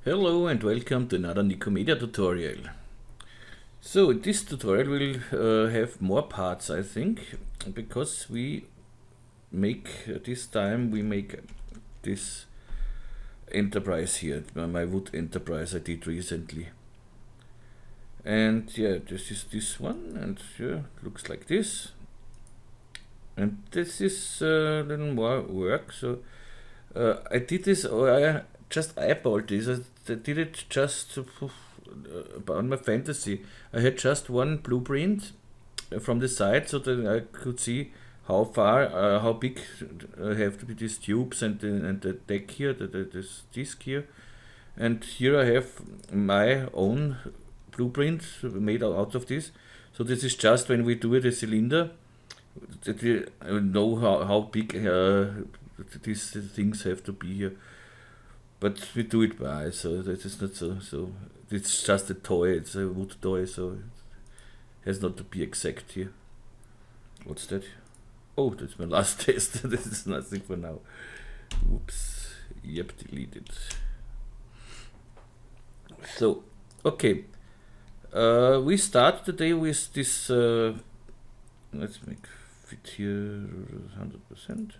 Hello and welcome to another Nikomedia tutorial. So this tutorial will have more parts, I think, because we make this enterprise here, my wood enterprise I did recently. And yeah, this is this one, and yeah, it looks like this. And this is a little more work, so I did this, or I just eyeballed this. I did it just on my fantasy. I had just one blueprint from the side so that I could see how far, how big have to be these tubes and the deck here, this disc here. And here I have my own blueprint made out of this. So this is just when we do the cylinder that we know how big these things have to be here. But we do it by, so that is not so. It's just a toy. It's a wood toy, so it has not to be exact here. What's that? Oh, that's my last test. This is nothing for now. Oops. Yep, deleted. So, okay. We start today with this. Let's make fit here 100%.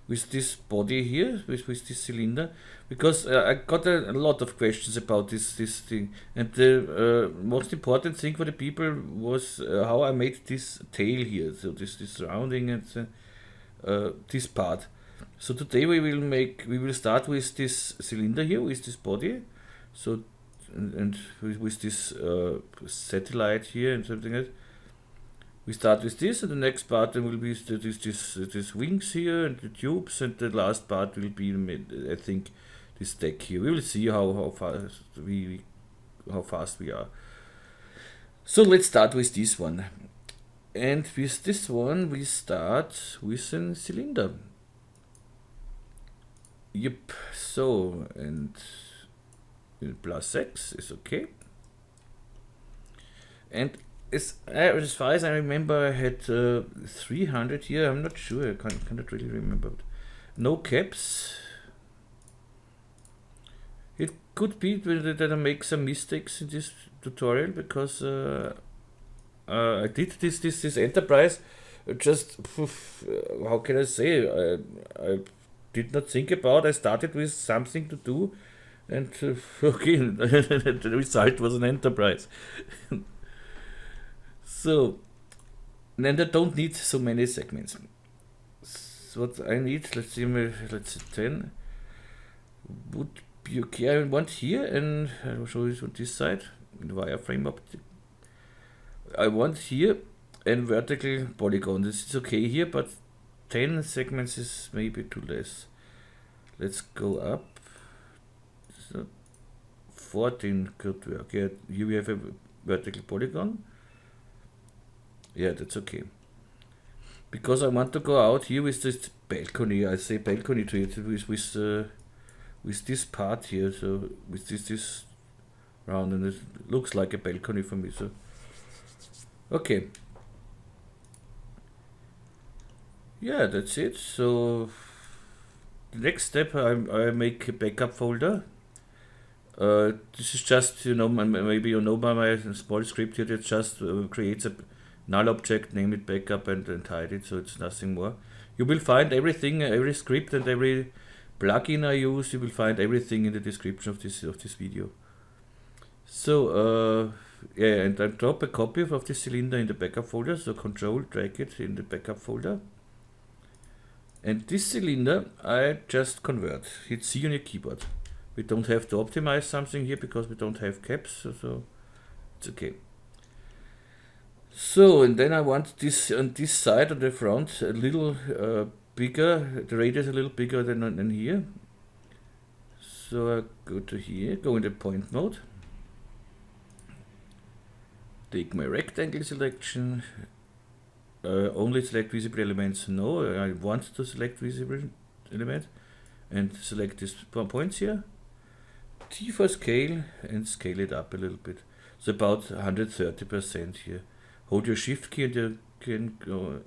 With this body here, with this cylinder, because I got a lot of questions about this thing, and the most important thing for the people was how I made this tail here, so this rounding and this part. So today we will start with this cylinder here, with this body, so and with this satellite here and something else. We start with this, and the next part then will be this wings here and the tubes, and the last part will be, I think, this deck here. We will see how fast we are. So let's start with this one, and with this one we start with a cylinder. Yep. So and plus X is okay, and as far as I remember, I had 300 here. I'm not sure. I cannot really remember. No caps. It could be that I make some mistakes in this tutorial because I did this enterprise. Just how can I say? I did not think about. I started with something to do, and okay, the result was an enterprise. So, then I don't need so many segments. So what I need, let's see 10, would be okay. I want here, and I will show you on this side, in wireframe optic. I want here and vertical polygon. This is okay here, but 10 segments is maybe too less. Let's go up. So 14 could work. Yeah, here we have a vertical polygon. Yeah, that's okay. Because I want to go out here with this balcony. I say balcony to it with this part here. So with this round, and it looks like a balcony for me. So okay. Yeah, that's it. So the next step, I make a backup folder. This is just, maybe you know by my small script here. It just creates a null object, name it backup, and hide it, so it's nothing more. You will find everything, every script and every plugin I use, you will find everything in the description of this video. So yeah, and I drop a copy of this cylinder in the backup folder, so control drag it in the backup folder. And this cylinder I just convert, hit C on your keyboard. We don't have to optimize something here because we don't have caps, so it's okay. So, and then I want this on this side on the front a little bigger, the radius a little bigger than here. So I go to here, go in the point mode, take my rectangle selection, only select visible elements. No, I want to select visible element, and select these points here, T for scale, and scale it up a little bit. So about 130% here. Hold your shift key and you can go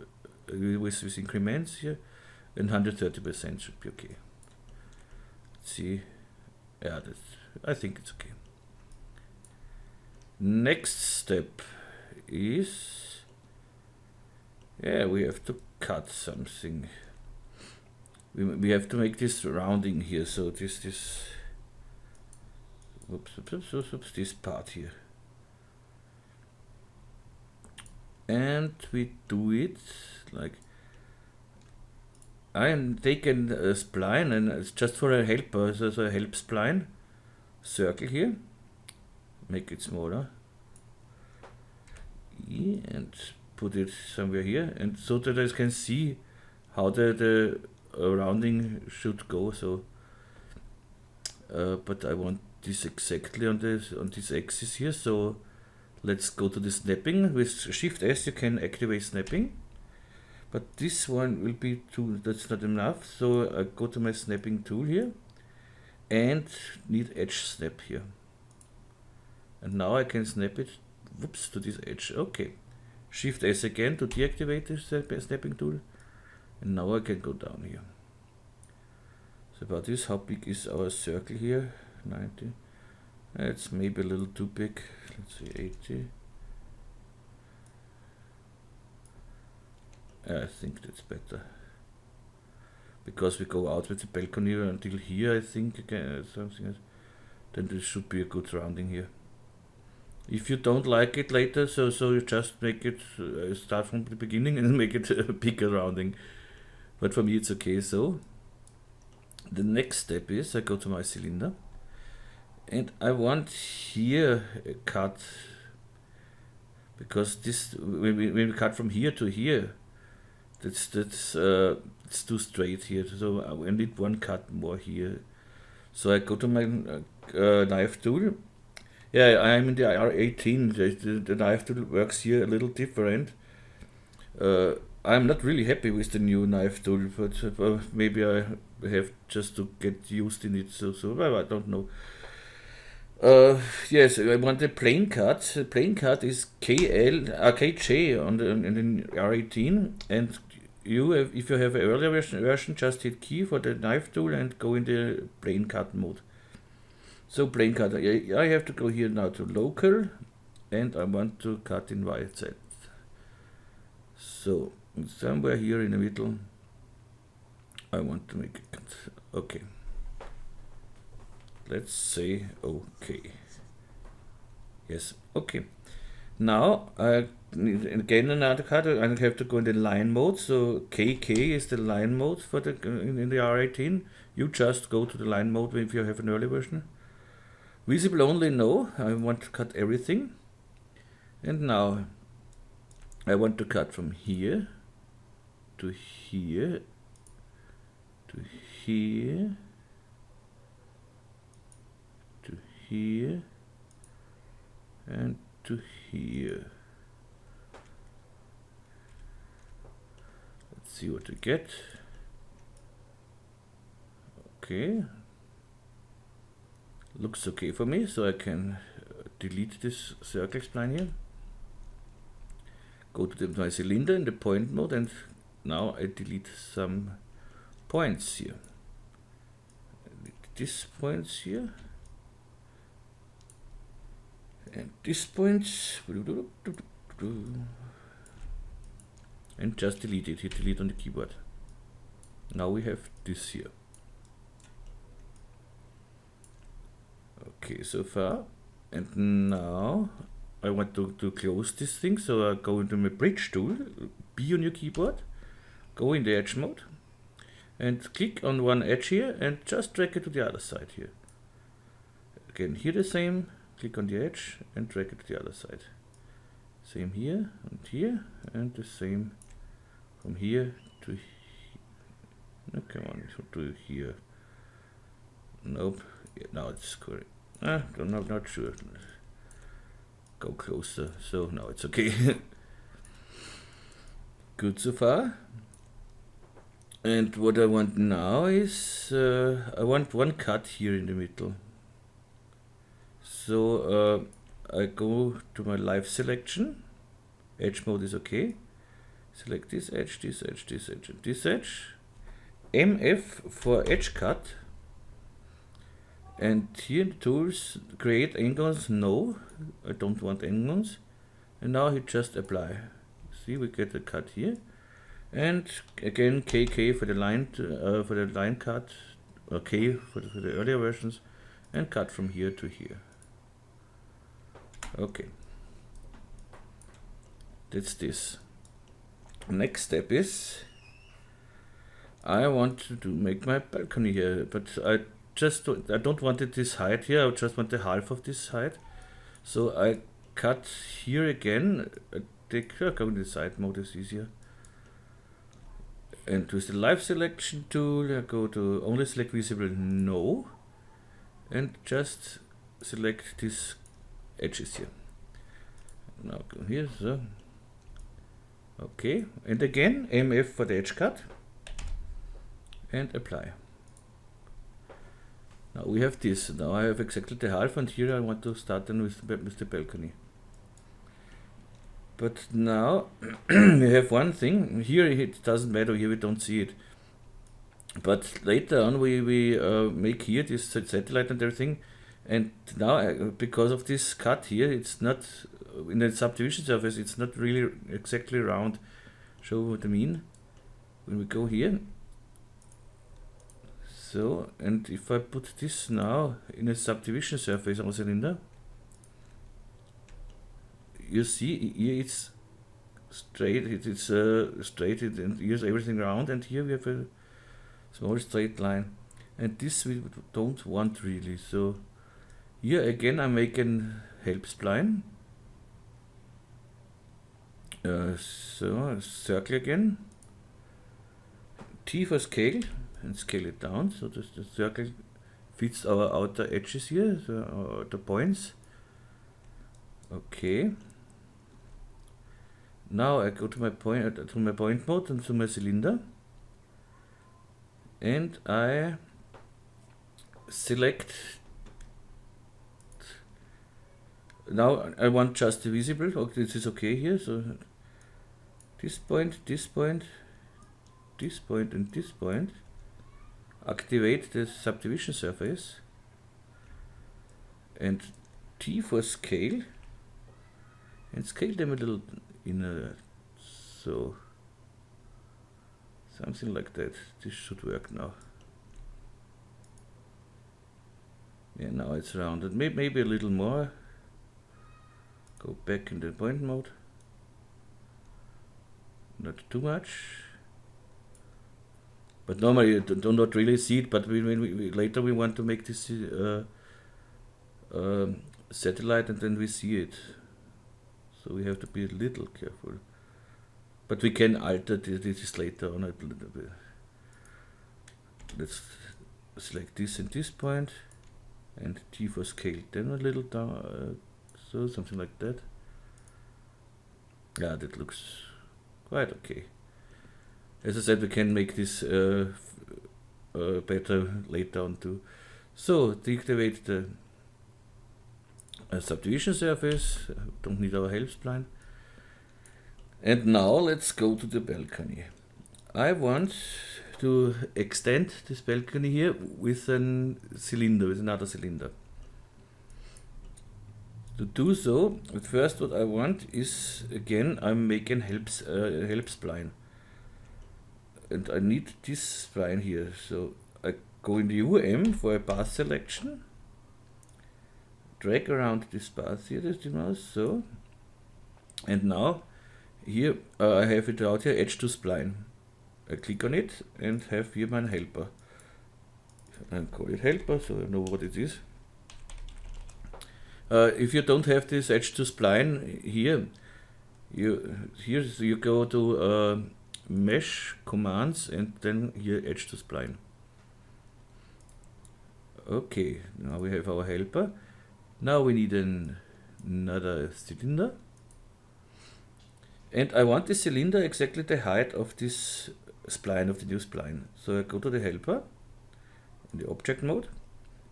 with increments here, and 130% should be okay. Let's see, Yeah, I think it's okay. Next step is, yeah, we have to cut something. We have to make this rounding here, so this this part here. And we do it like, I'm taking a spline, and it's just for a helper, so a help spline, circle here, make it smaller, and put it somewhere here, and so that I can see how the rounding should go. So, but I want this exactly on this axis here. So let's go to the snapping. With Shift S you can activate snapping, but this one will be that's not enough. So I go to my snapping tool here and need edge snap here. And now I can snap it, whoops, to this edge. Okay. Shift S again to deactivate the snapping tool. And now I can go down here. So about this, how big is our circle here? 90. It's maybe a little too big. Let's see, 80. I think that's better. Because we go out with the balcony until here, I think, again, something else. Then this should be a good rounding here. If you don't like it later, so you just make it, start from the beginning and make it a bigger rounding. But for me it's okay. So the next step is I go to my cylinder and I want here a cut, because this, when we cut from here to here, that's it's too straight here, so I need one cut more here. So I go to my knife tool. Yeah, I'm in the R18. The knife tool works here a little different. I'm not really happy with the new knife tool, but maybe I have just to get used in it. So well, I don't know. Yes, I want a plain cut. The plain cut is KJ on the R18, and if you have an earlier version, just hit key for the knife tool and go in the plain cut mode. So plain cut, I have to go here now to local, and I want to cut in YZ. So somewhere here in the middle, I want to make a cut. Okay. Let's say okay. Yes, okay. Now I need again another cut. I have to go in the line mode. So KK is the line mode for the in the R18. You just go to the line mode if you have an early version. Visible only, no. I want to cut everything. And now I want to cut from here to here to here to here and to here. Let's see what we get. Okay. Looks okay for me, so I can delete this circle spline here. Go to my cylinder in the point mode, and now I delete some points here. These points here. And these points. And just delete it. Hit delete on the keyboard. Now we have this here. Okay, so far. And now I want to close this thing, so I go into my bridge tool, B on your keyboard, go in the edge mode, and click on one edge here, and just drag it to the other side here. Again, here the same, click on the edge, and drag it to the other side. Same here, and the same from here to here. No, come on, to here. Nope, yeah, now it's correct. I'm not sure. Go closer. So now it's okay. Good so far. And what I want now is I want one cut here in the middle. So I go to my live selection. Edge mode is okay. Select this edge, this edge, this edge, and this edge. MF for edge cut. And here in the tools, create endons, no, I don't want endons. And now hit just apply. See, we get a cut here. And again, KK for the line cut, or K for the earlier versions, and cut from here to here. Okay, that's this. Next step is I want to make my balcony here, but I don't want it this height here. I just want the half of this height. So I cut here again. Go in the side mode is easier. And with the live selection tool, I go to only select visible no, and just select these edges here. Now go here, so okay, and again MF for the edge cut, and apply. Now we have this. Now I have exactly the half, and here I want to start then with the balcony. But now we have one thing here. It doesn't matter. Here we don't see it. But later on we make here this satellite and everything. And now because of this cut here, it's not in the subdivision surface. It's not really exactly round. Show what I mean. When we go here. So, and if I put this now in a subdivision surface on a cylinder, you see here it's straight, it's straight, and here's everything round, and here we have a small straight line, and this we don't want really. So here again I'm making help spline. So circle again, T for scale, and scale it down so that the circle fits our outer edges here, so our outer points. Okay. Now I go to my point mode and to my cylinder, and I select. Now I want just the visible. Okay, this is okay here. So this point, this point, this point, and this point. Activate the subdivision surface, and T for scale, and scale them a little inner, so something like that. This should work now. Yeah, now it's rounded. Maybe a little more. Go back in the point mode. Not too much. But normally you do not really see it, but later we want to make this satellite, and then we see it. So we have to be a little careful. But we can alter this later on a little bit. Let's select this and this point, and T for scale, then a little down, so something like that. Yeah, that looks quite okay. As I said, we can make this better later on too. So deactivate the subdivision surface. Don't need our help spline. And now let's go to the balcony. I want to extend this balcony here with a cylinder, with another cylinder. To do so, at first what I want is, again, I'm making help spline. And I need this spline here, so I go in the UM for a path selection, drag around this path here, this mouse, so, and now here I have it out here, edge to spline. I click on it and have here my helper. I call it helper, so I know what it is. If you don't have this edge to spline here, you go to mesh commands, and then here edge to spline. Okay, now we have our helper. Now we need another cylinder, and I want the cylinder exactly the height of this spline, of the new spline. So I go to the helper in the object mode,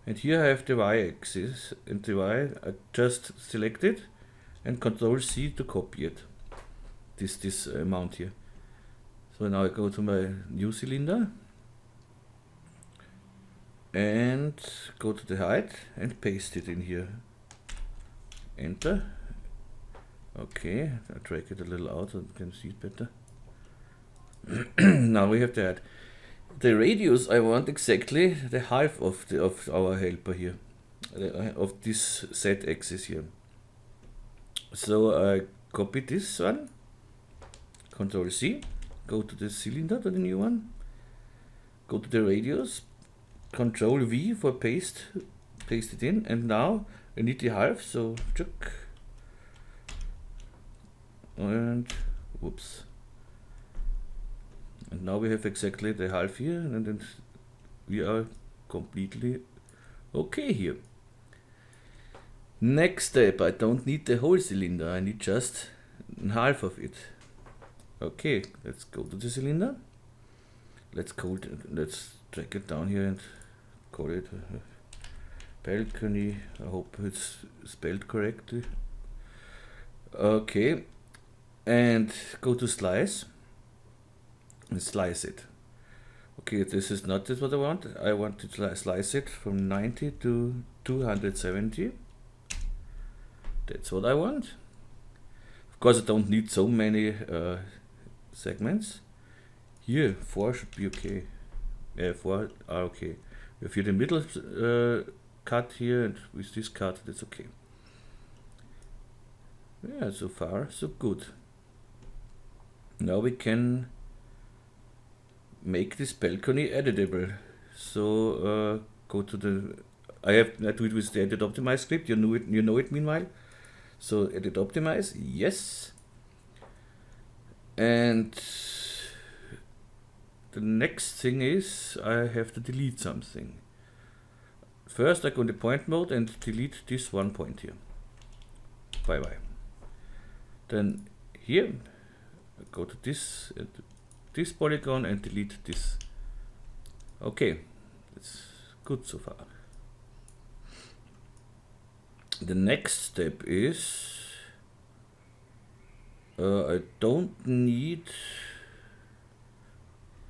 and here I have the y-axis, and the y I just select it and Control C to copy it, this amount here. So now I go to my new cylinder, and go to the height and paste it in here. Enter. Okay, I drag it a little out so you can see it better. Now we have the height. The radius, I want exactly the half of our helper here, of this Z axis here. So I copy this one, Control C, go to the cylinder, to the new one, go to the radius, Control V for paste it in, and now I need the half, so check, and whoops. And now we have exactly the half here, and then we are completely okay here. Next step, I don't need the whole cylinder, I need just half of it. Okay, let's go to the cylinder. Let's drag it down here and call it balcony. I hope it's spelled correctly. Okay, and go to slice and slice it. Okay, this is not what I want. I want to slice it from 90 to 270. That's what I want. Of course, I don't need so many segments. Here, 4 should be okay. 4 are okay. If you the middle cut here, and with this cut, that's okay. Yeah, so far so good. Now we can make this balcony editable. So go to the. I do it with the edit optimize script. You know it meanwhile. So edit optimize, yes. And the next thing is I have to delete something. First I go in the point mode and delete this one point here. Bye bye. Then here I go to this polygon and delete this. Okay, that's good so far. The next step is I don't need.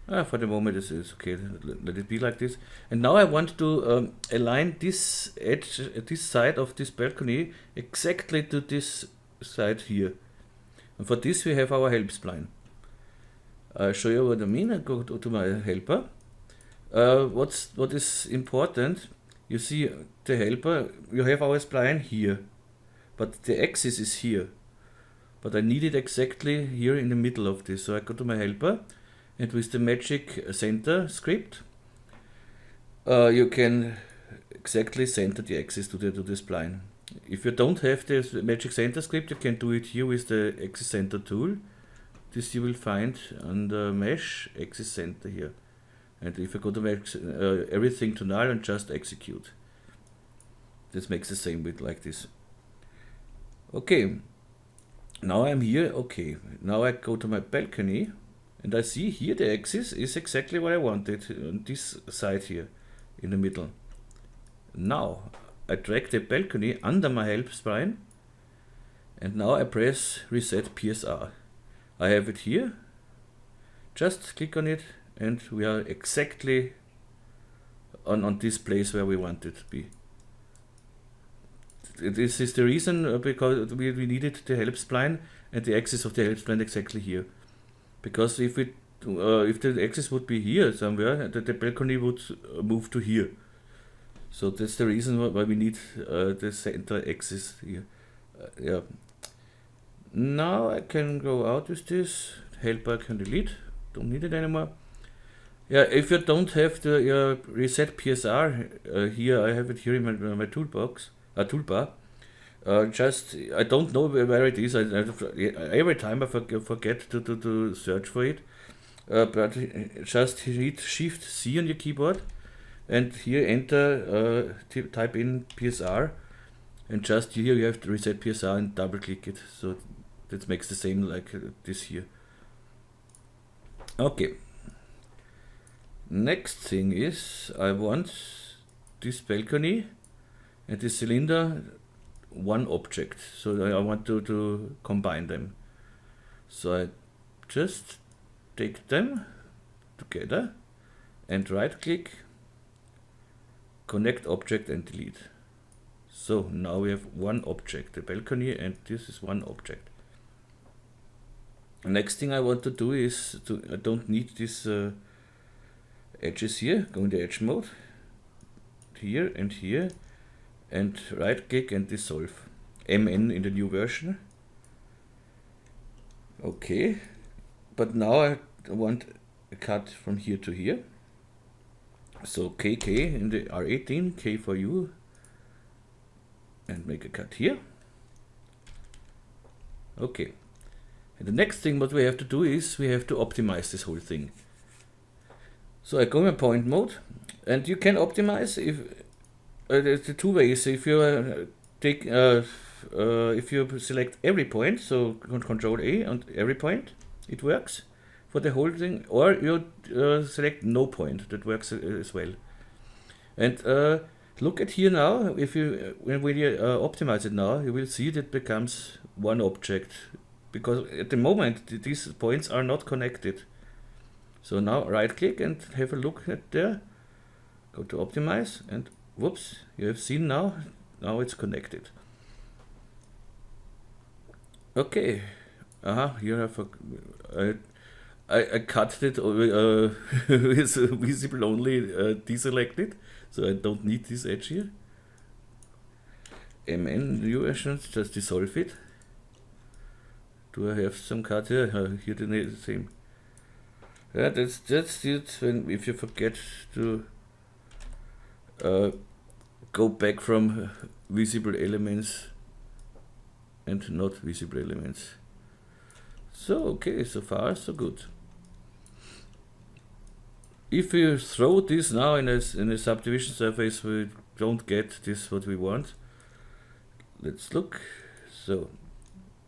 For the moment this is okay. Let it be like this. And now I want to align this edge, this side of this balcony exactly to this side here. And for this we have our help spline. I'll show you what I mean. I go to my helper. What is important? You see the helper, you have our spline here, but the axis is here. But I need it exactly here in the middle of this. So I go to my helper, and with the magic center script, you can exactly center the axis to the spline. If you don't have the magic center script, you can do it here with the axis center tool. This you will find under mesh axis center here. And if I go to everything to null and just execute, this makes the same bit like this. Okay, now I'm here. Okay, now I go to my balcony and I see here the axis is exactly what I wanted on this side here in the middle. Now I drag the balcony under my help spline and now I press reset PSR. I have it here. Just click on it. And we are exactly on this place where we want it to be. This is the reason because we needed the help spline and the axis of the help spline exactly here. Because if the axis would be here somewhere, the balcony would move to here. So that's the reason why we need the center axis here. Yeah. Now I can go out with this. Helper I can delete. Don't need it anymore. Yeah, if you don't have the reset PSR here, I have it here in my toolbox, toolbar. I don't know where it is. Every time I forget to search for it. But just hit Shift C on your keyboard, and here enter, type in PSR, and just here you have to reset PSR and double click it. So that makes the same like this here. Okay. Next thing is I want this balcony and this cylinder one object. So I want to combine them. So I just take them together and right click connect object and delete. So now we have one object, the balcony, and this is one object. Next thing I want to do is I don't need these edges here. Go in the edge mode, here, and right click and dissolve. MN in the new version. Okay, but now I want a cut from here to here. So KK in the R18, K for you, and make a cut here. Okay. And the next thing what we have to do is we have to optimize this whole thing. So I go in point mode, and you can optimize if the two ways. If you if you select every point, so Control A on every point, it works for the whole thing, or you select no point, that works as well. And look at here now. If you when you optimize it now, you will see that it becomes one object, because at the moment these points are not connected. So now right click and have a look at there, go to optimize, and whoops, you have seen now it's connected. Okay, here I cut it with visible only deselected, so I don't need this edge here. MN new version, just dissolve it. Do I have some cut here? Here the same. Yeah, that's it. When if you forget to go back from visible elements and not visible elements. So okay, so far so good. If you throw this now in a subdivision surface, we don't get this what we want. Let's look. So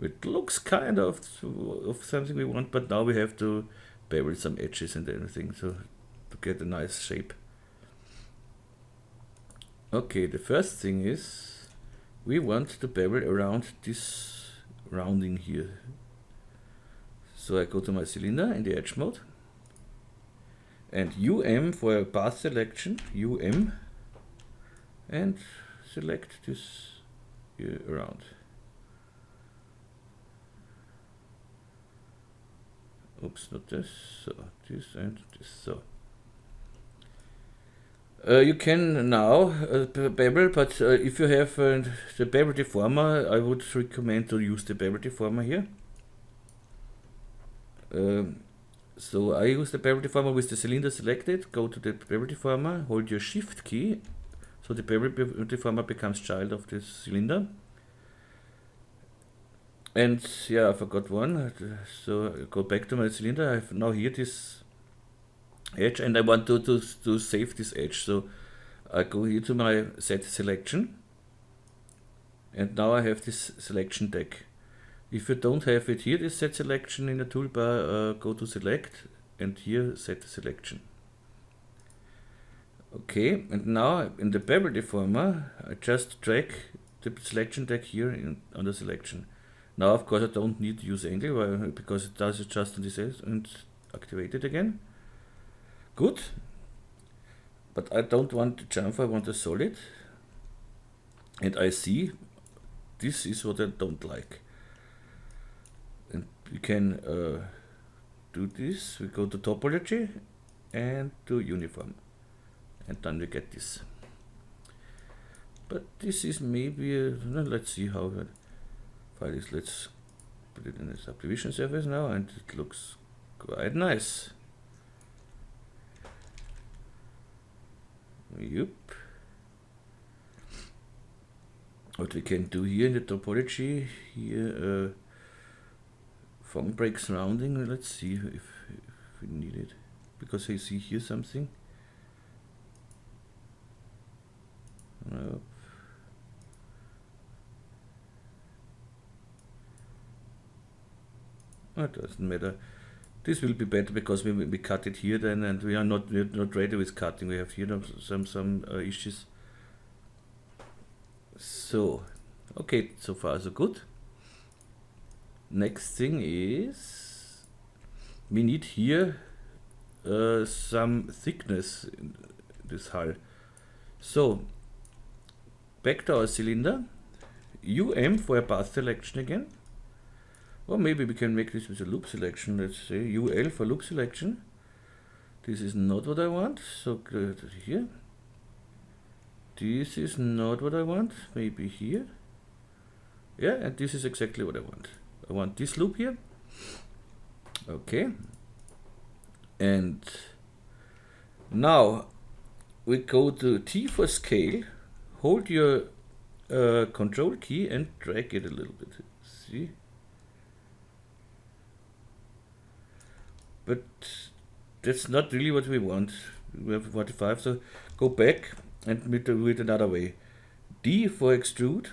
it looks kind of something we want, but now we have to bevel some edges and everything to get a nice shape. Okay, the first thing is we want to bevel around this rounding here. So I go to my cylinder in the edge mode, and for path selection, and select this here around. Oops, not this, so this and this, so. You can now bevel, but if you have the bevel deformer, I would recommend to use the bevel deformer here. So I use the bevel deformer with the cylinder selected, go to the bevel deformer, hold your shift key, so the bevel deformer becomes child of this cylinder. And yeah, I forgot one, so I go back to my cylinder. I have now here this edge, and I want to save this edge, so I go here to my set selection, and now I have this selection deck. If you don't have it here, this set selection in the toolbar, go to select, and here set selection. Okay, and now in the bevel deformer, I just drag the selection deck here on the selection. Now of course I don't need to use angle, because it does adjust on this and activate it again. Good, but I don't want the chamfer, I want a solid, and I see this is what I don't like. And we can do this. We go to topology and do uniform, and then we get this. But this is maybe let's see how file is. Let's put it in a subdivision surface now, and it looks quite nice. Yep. What we can do here in the topology here, form break surrounding. Let's see if we need it, because I see here something. Nope. It doesn't matter. This will be better because we cut it here then, and we're not ready with cutting. We have here some issues. So, okay, so far so good. Next thing is we need here some thickness in this hull. So, back to our cylinder. For a path selection again. Or maybe we can make this with a loop selection. Let's say UL for loop selection. This is not what I want, so go here. This is not what I want, maybe here. Yeah, and this is exactly what I want. I want this loop here. Okay. And now we go to T for scale. Hold your control key and drag it a little bit. See? But that's not really what we want. We have 45, so go back and do it another way. D for extrude.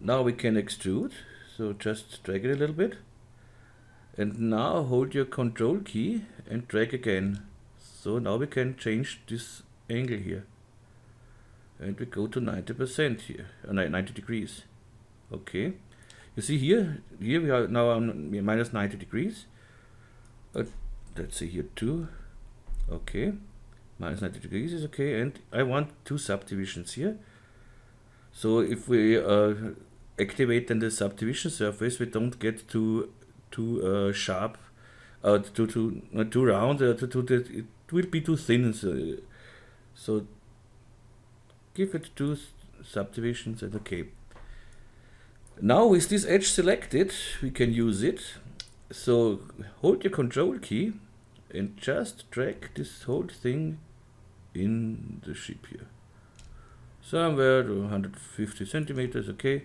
Now we can extrude, so just drag it a little bit. And now hold your control key and drag again. So now we can change this angle here. And we go to 90% here, 90 degrees. Okay. You see here we are now on minus 90 degrees. Let's see here too. Okay. Minus 90 degrees is okay. And I want two subdivisions here. So if we activate then the subdivision surface, we don't get too sharp, too round. It will be too thin. So give it two subdivisions and okay. Now with this edge selected, we can use it. So hold your control key and just drag this whole thing in the ship here. Somewhere to 150 centimeters, okay.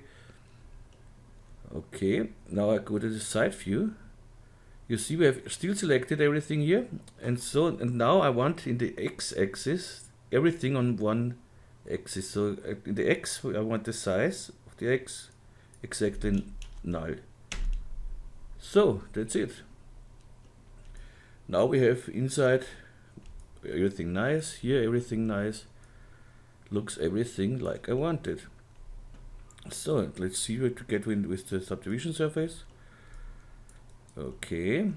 Okay, now I go to the side view. You see we have still selected everything here, and now I want in the x-axis everything on one axis. So in the x I want the size of the x exactly null. So that's it. Now we have inside everything nice, here everything nice, looks everything like I wanted. So let's see what to get with the subdivision surface. Okay,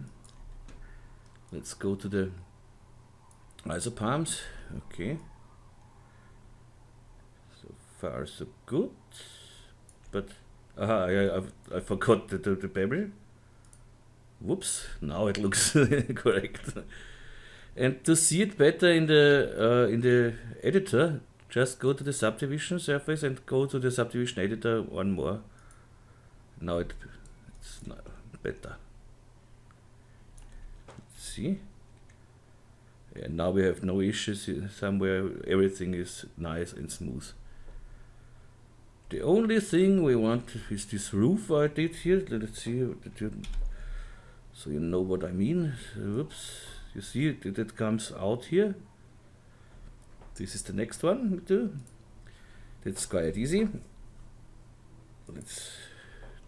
let's go to the isopalms. Okay, so far so good, but I forgot the bevel. Whoops! Now it looks correct. And to see it better in the editor, just go to the subdivision surface and go to the subdivision editor one more. Now it's better. See? And now we have no issues somewhere. Everything is nice and smooth. The only thing we want is this roof I did here. Let's see, so you know what I mean. Oops, you see it comes out here. This is the next one we do. That's quite easy. Let's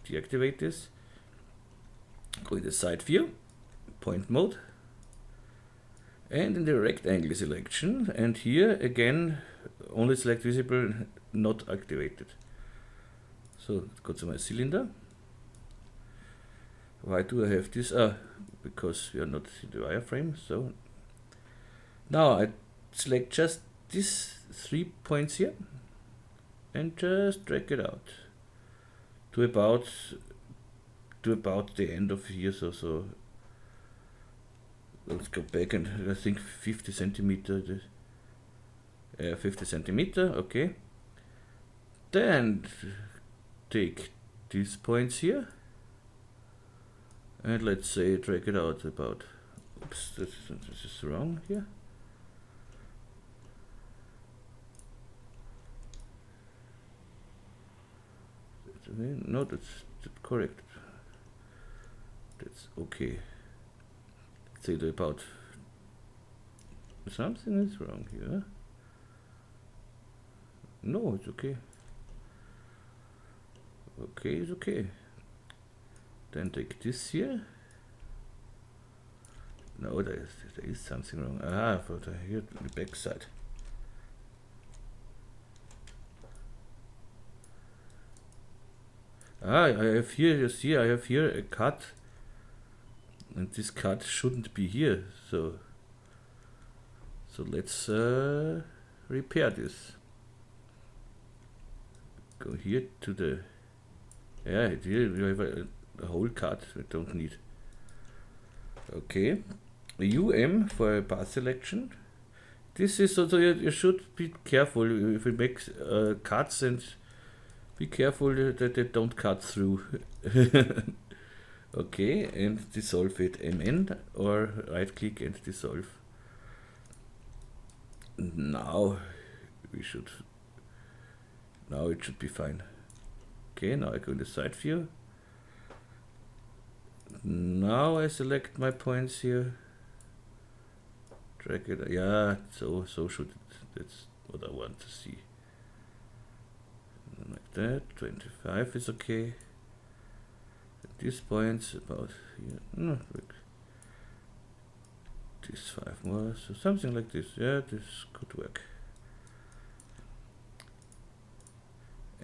deactivate this. Go in the side view, point mode, and in the rectangle selection, and here again only select visible, not activated. So go to my cylinder. Why do I have this? Because we are not in the wireframe. So now I select just these 3 points here and just drag it out to about the end of here. So let's go back, and I think 50 centimeter. 50 centimeter. Okay. Then take these points here. And let's say drag it out about, oops, this is wrong here. No, that's correct. That's okay. Let's say about, something is wrong here. No, it's okay. Okay, it's okay. Then take this here. No, there is something wrong. For here the back side. I have here, you see, I have here a cut, and this cut shouldn't be here. So let's repair this. Go here to the, yeah, here you have a whole card we don't need. Okay, for a path selection. This is also, you should be careful if you make cuts, and be careful that they don't cut through. Okay, and dissolve it, mn, or right click and dissolve. Now it should be fine. Okay, now I go in the side view. Now I select my points here. Drag it, yeah, so should it, that's what I want to see. Like that, 25 is okay. At this point, about here, no, look. This 5 more, so something like this, yeah, this could work.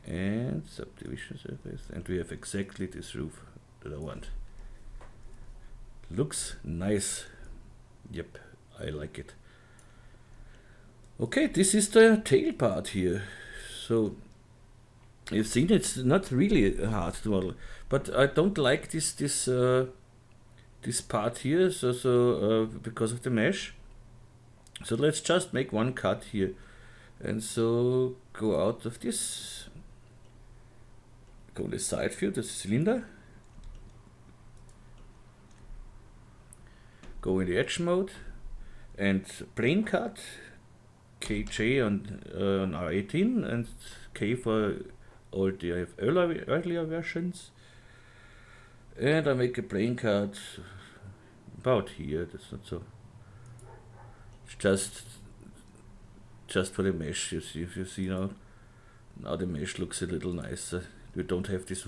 And subdivision surface, and we have exactly this roof that I want. Looks nice. Yep, I like it. Okay, this is the tail part here. So you've seen it's not really hard to model, but I don't like this part here, so because of the mesh. So let's just make one cut here, and so go out of this, go to the side view, the cylinder, go in the edge mode, and plane cut, KJ on R18, and K for all the earlier versions. And I make a plane cut about here. That's not so. It's just for the mesh. You see now the mesh looks a little nicer. You don't have this.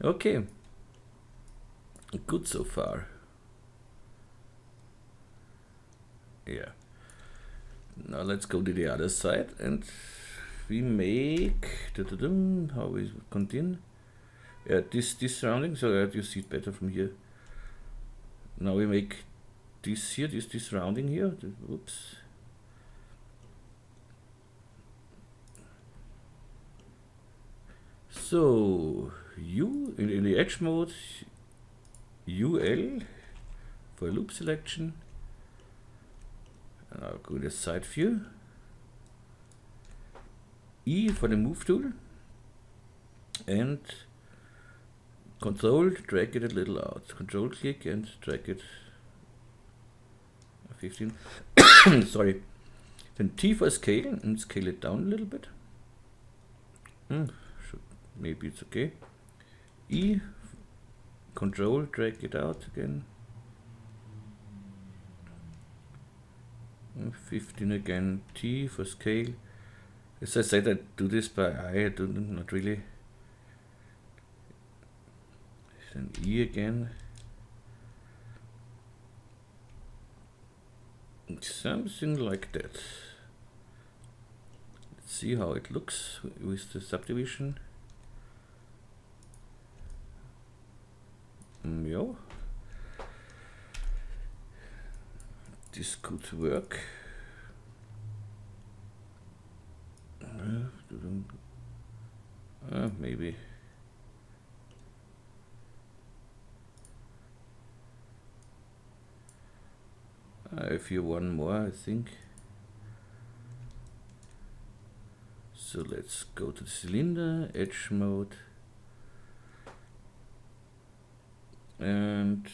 Okay. Good so far. Yeah. Now let's go to the other side, and we make how we continue. Yeah, this surrounding, so that you see it better from here. Now we make this here, this surrounding here. Whoops. So in the edge mode, UL for loop selection. And I'll go to the side view. E for the move tool, and Control, drag it a little out. Control click and drag it 15. Sorry. Then T for scale, and scale it down a little bit. Maybe it's okay. E, Control, drag it out again. 15 again. T for scale. As I said, I do this by eye. I do not really. Then E again. Something like that. Let's see how it looks with the subdivision. Yeah. This could work. Maybe. If you one more, I think. So let's go to the cylinder, edge mode, and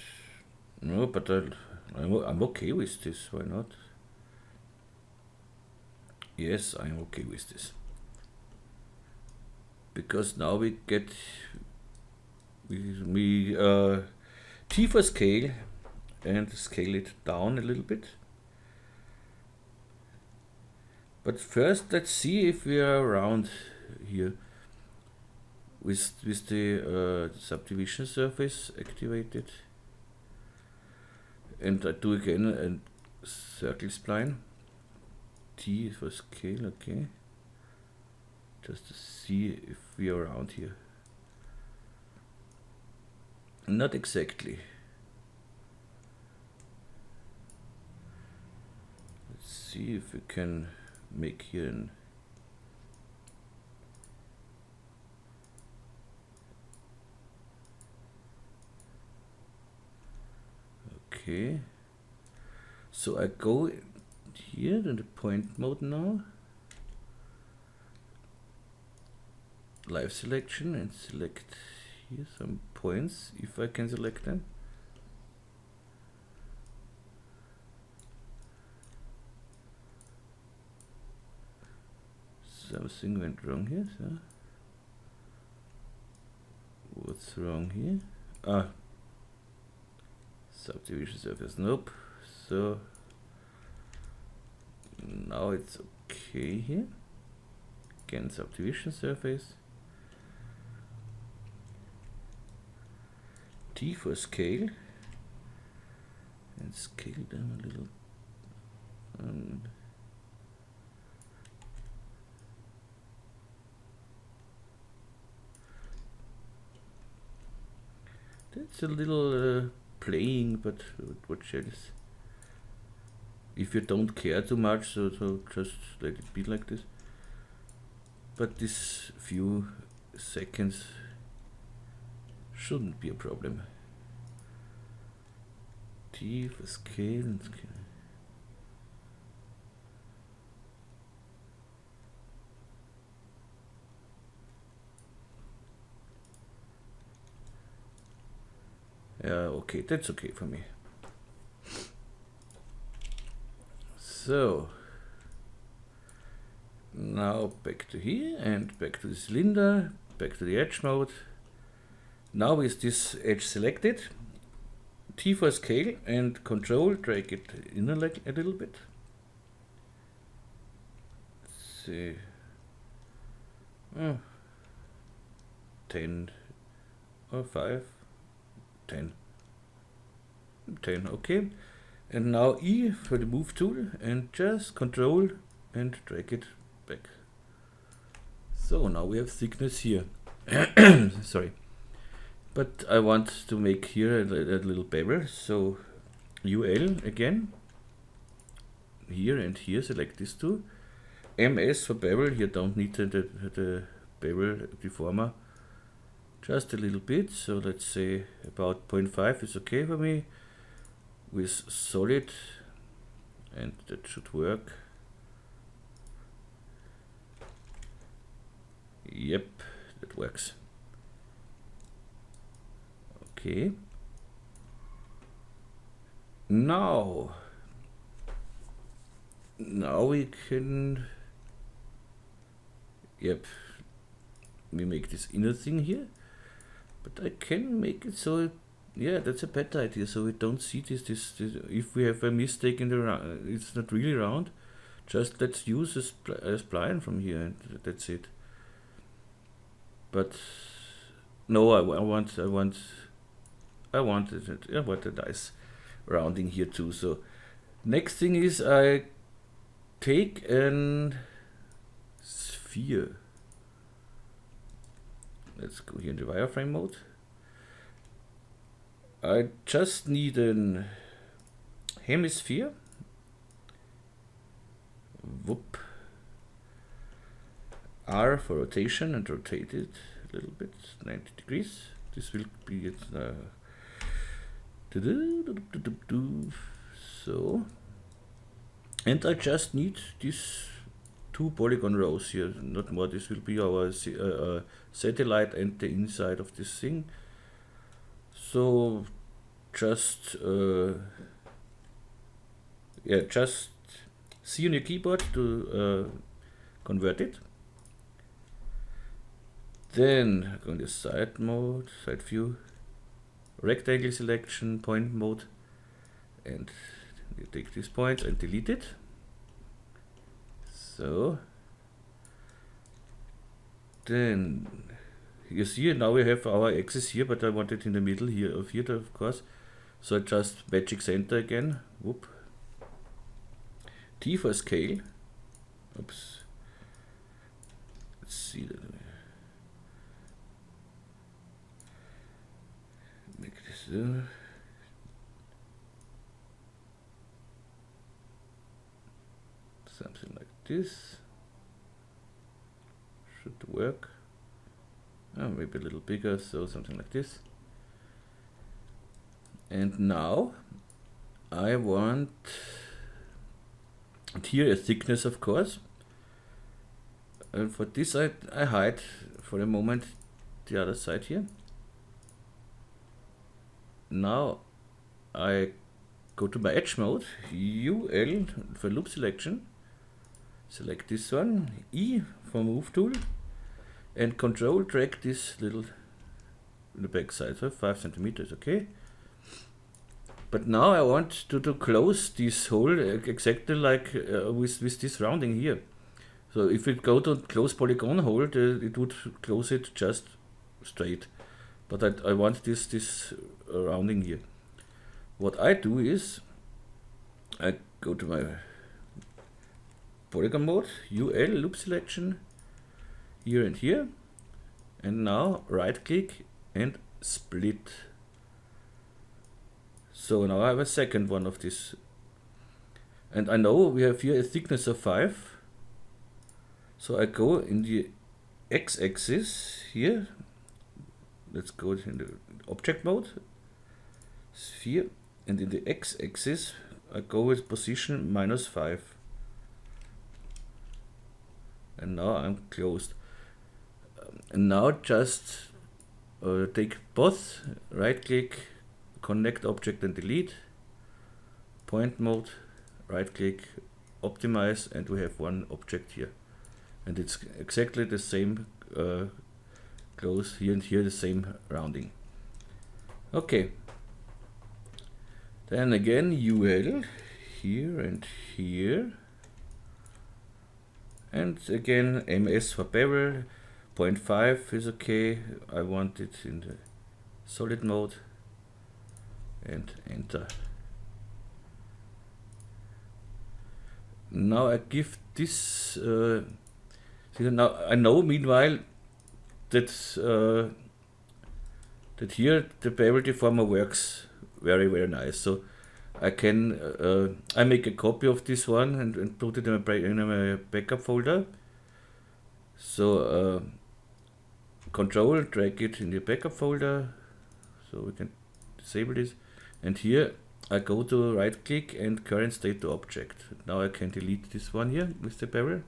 no, but I'm okay with this. Why not? Yes, I'm okay with this, because now we get T for scale, and scale it down a little bit. But first, let's see if we are around here with the subdivision surface activated. And I do again a circle spline. T for scale, okay. Just to see if we are around here. Not exactly. Let's see if we can make here an okay. So I go here in the point mode now, live selection, and select here some points if I can select them. Something went wrong here, so what's wrong here? Subdivision surface, nope. So now it's okay here. Again, subdivision surface. T for scale, and scale down a little. That's a little playing, but what else? If you don't care too much, so just let it be like this. But this few seconds shouldn't be a problem. T for scale and scale. Yeah, okay, that's okay for me. So now back to here and back to the cylinder, back to the edge mode. Now with this edge selected, T for scale and control, drag it in a little bit. Let's see. 10 or 5, 10, okay. And now E for the move tool and just control and drag it back. So now we have thickness here. Sorry. But I want to make here a little bevel, so UL again, here and here, select these two. MS for bevel, here don't need the bevel deformer, just a little bit, so let's say about 0.5 is okay for me, with solid, and that should work. Yep, that works. Okay. Now we can, yep, we make this inner thing here, but I can make it so, yeah, that's a better idea, so we don't see this if we have a mistake in the round, it's not really round, just let's use a spline from here and that's it. But no, I want a nice rounding here too. So next thing is I take an sphere. Let's go here in the wireframe mode. I just need an hemisphere. Whoop. R for rotation and rotate it a little bit, 90 degrees. This will be it. So, and I just need these two polygon rows here, not more. This will be our satellite and the inside of this thing. So just just C on your keyboard to convert it. Then go to side mode, side view, rectangle selection, point mode, and you take these points and delete it. So then you see now we have our axis here, but I want it in the middle here of here, of course. So I just magic center again. Whoop. T for scale. Oops. Let's see that. Make this. this. Should work. Maybe a little bigger, so something like this. And now I want, and here a thickness, of course. And for this I hide for a moment the other side here. Now I go to my edge mode, UL for loop selection, select this one, E for move tool, and control drag this little in the back side, so 5 centimeters, okay. But now I want to close this hole exactly like with this rounding here. So if we go to close polygon hole, it would close it just straight. But I want this rounding here. What I do is, I go to my polygon mode, UL loop selection, here and here, and now right click and split. So now I have a second one of this. And I know we have here a thickness of 5. So I go in the x-axis here. Let's go in the object mode, sphere, and in the x-axis I go with position -5. And now I'm closed. And now just take both, right click, connect object and delete, point mode, right click, optimize, and we have one object here. And it's exactly the same close here and here, the same rounding. Okay. Then again UL here and here. And again MS for bevel, 0.5 is okay. I want it in the solid mode. And enter. Now I give this. Now I know meanwhile that that here the bevel deformer works very nice. So I can I make a copy of this one and put it in my backup folder. So control drag it in the backup folder, so we can disable this. And here I go to right click and current state to object. Now I can delete this one here with the bevel.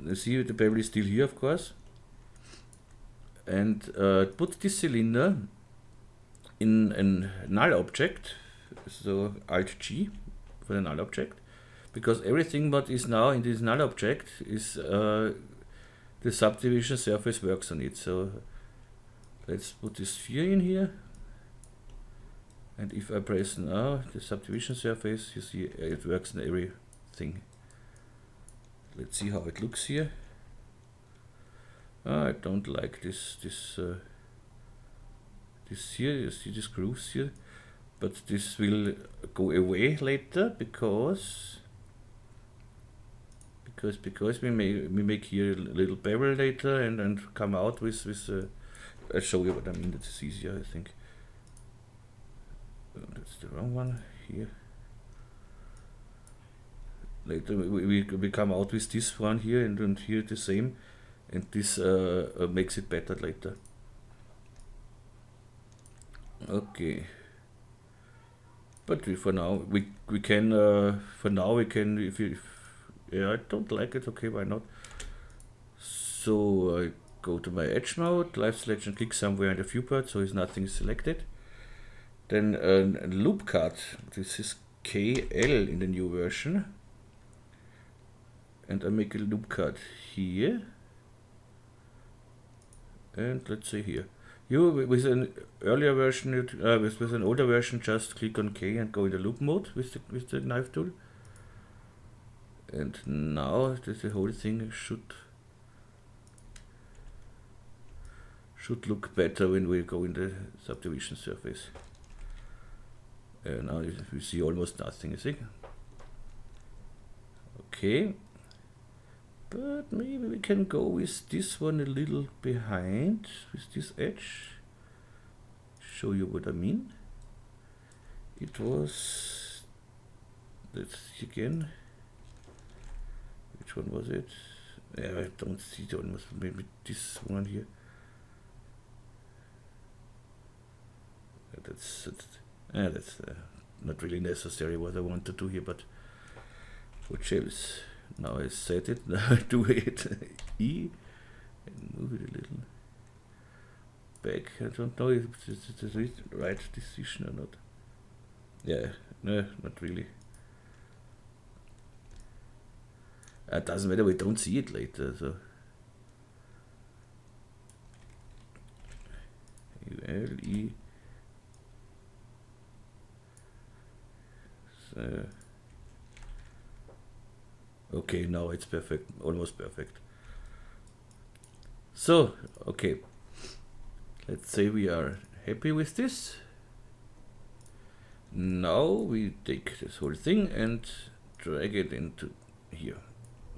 You see the bevel is still here, of course. And put this cylinder in a null object, so Alt G for the null object, because everything what is now in this null object is the subdivision surface works on it. So let's put this sphere in here. And if I press now the subdivision surface, you see it works in everything. Let's see how it looks here. I don't like this here. You see these grooves here, but this will go away later because we make here a little bevel later and come out with I'll show you what I mean. That's easier, I think. That's the wrong one here. Later we come out with this one here and here the same, and this makes it better later. Okay. But for now we can yeah, I don't like it. Okay, why not? So I go to my edge mode, live selection, click somewhere in the viewport so nothing is selected. Then loop cut. This is KL in the new version. And I make a loop cut here. And let's say here. You with an earlier version, with an older version, just click on K and go in the loop mode with the knife tool. And now the whole thing should look better when we go in the subdivision surface. Now you see almost nothing, you see. Okay. But maybe we can go with this one a little behind, with this edge. Show you what I mean. It was, let's see again. which one was it? Yeah, I don't see the one. Maybe this one here. That's not really necessary what I want to do here, but what else? Now I set it, now I do it E and move it a little back. I don't know if it's the right decision or not. Yeah, no, not really. It doesn't matter, we don't see it later, so. UL, E. So. Okay, now it's perfect, almost perfect. So, okay. Let's say we are happy with this. Now we take this whole thing and drag it into here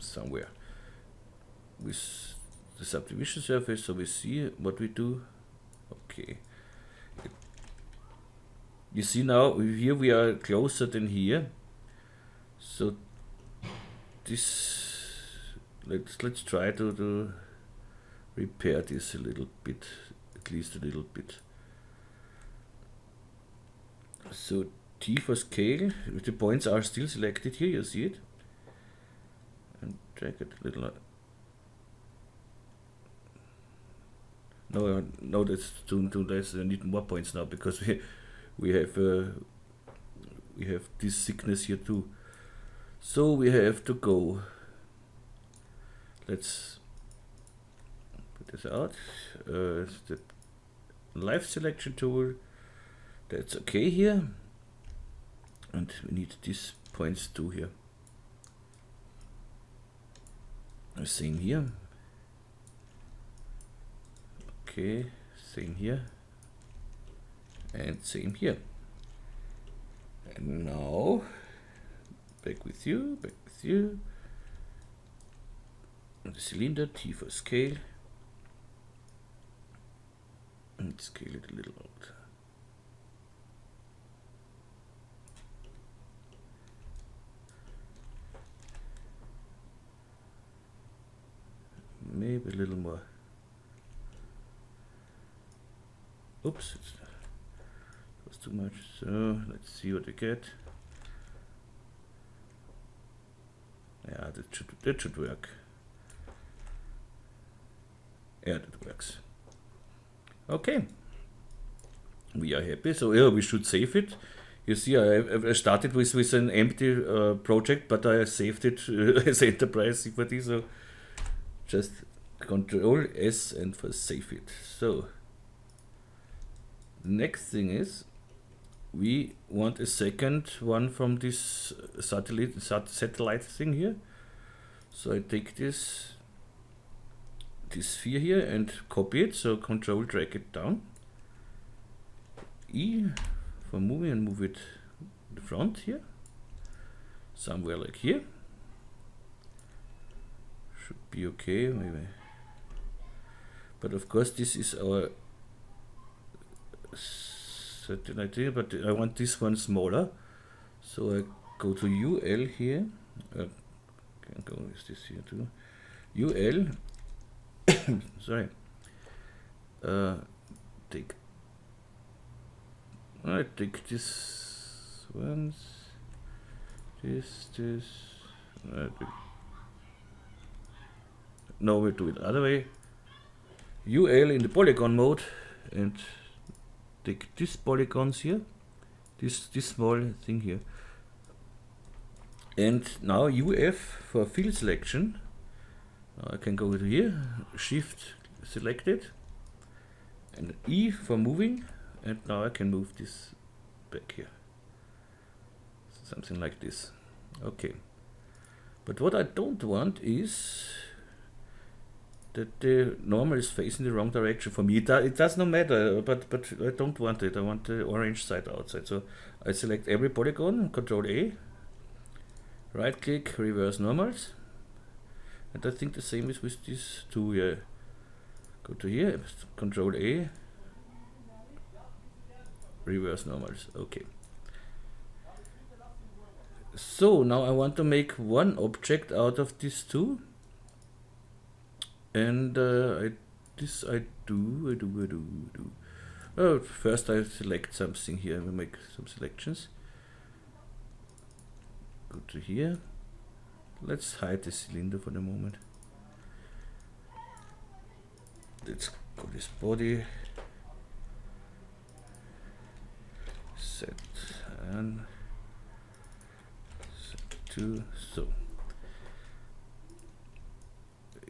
somewhere with the subdivision surface, so we see what we do. Okay, you see now here we are closer than here, so this let's try to repair this a little bit, at least a little bit. So T for scale, the points are still selected here, you see it, and drag it a little. No, that's too less. I need more points now because we have this thickness here too. So we have to go. Let's put this out. The live selection tool. That's okay here, and we need these points too here. Same here. Okay, same here, and same here. And now back with you, and the cylinder, T for scale, and scale it a little out. Maybe a little more. Oops, it was too much. So let's see what we get. Yeah, that should work. Yeah, that works. Okay, we are happy. So yeah, we should save it. You see, I started with an empty project, but I saved it as enterprise for this. So just Control S and for save it. So next thing is we want a second one from this satellite thing here. So I take this sphere here and copy it. So Control drag it down. E for moving and move it in the front here, somewhere like here. Should be okay, maybe. But of course this is our satellite here, but I want this one smaller. So I go to UL here. Can go with this here too. UL. Sorry. I take this ones. This. No, we do it other way. UL in the polygon mode and take these polygons here, this small thing here, and now UF for field selection. Now I can go to here, Shift selected, and E for moving, and now I can move this back here, something like this. Okay, but what I don't want is that the normal is facing the wrong direction for me. It does not matter, but I don't want it. I want the orange side outside. So I select every polygon, Control A, right click, reverse normals, and I think the same is with these two here. Go to here, Control A, reverse normals. Okay. So now I want to make one object out of these two, and I do. Oh, first I select something here. I will make some selections. Go to here. Let's hide the cylinder for the moment. Let's go this body. Set and set 2. So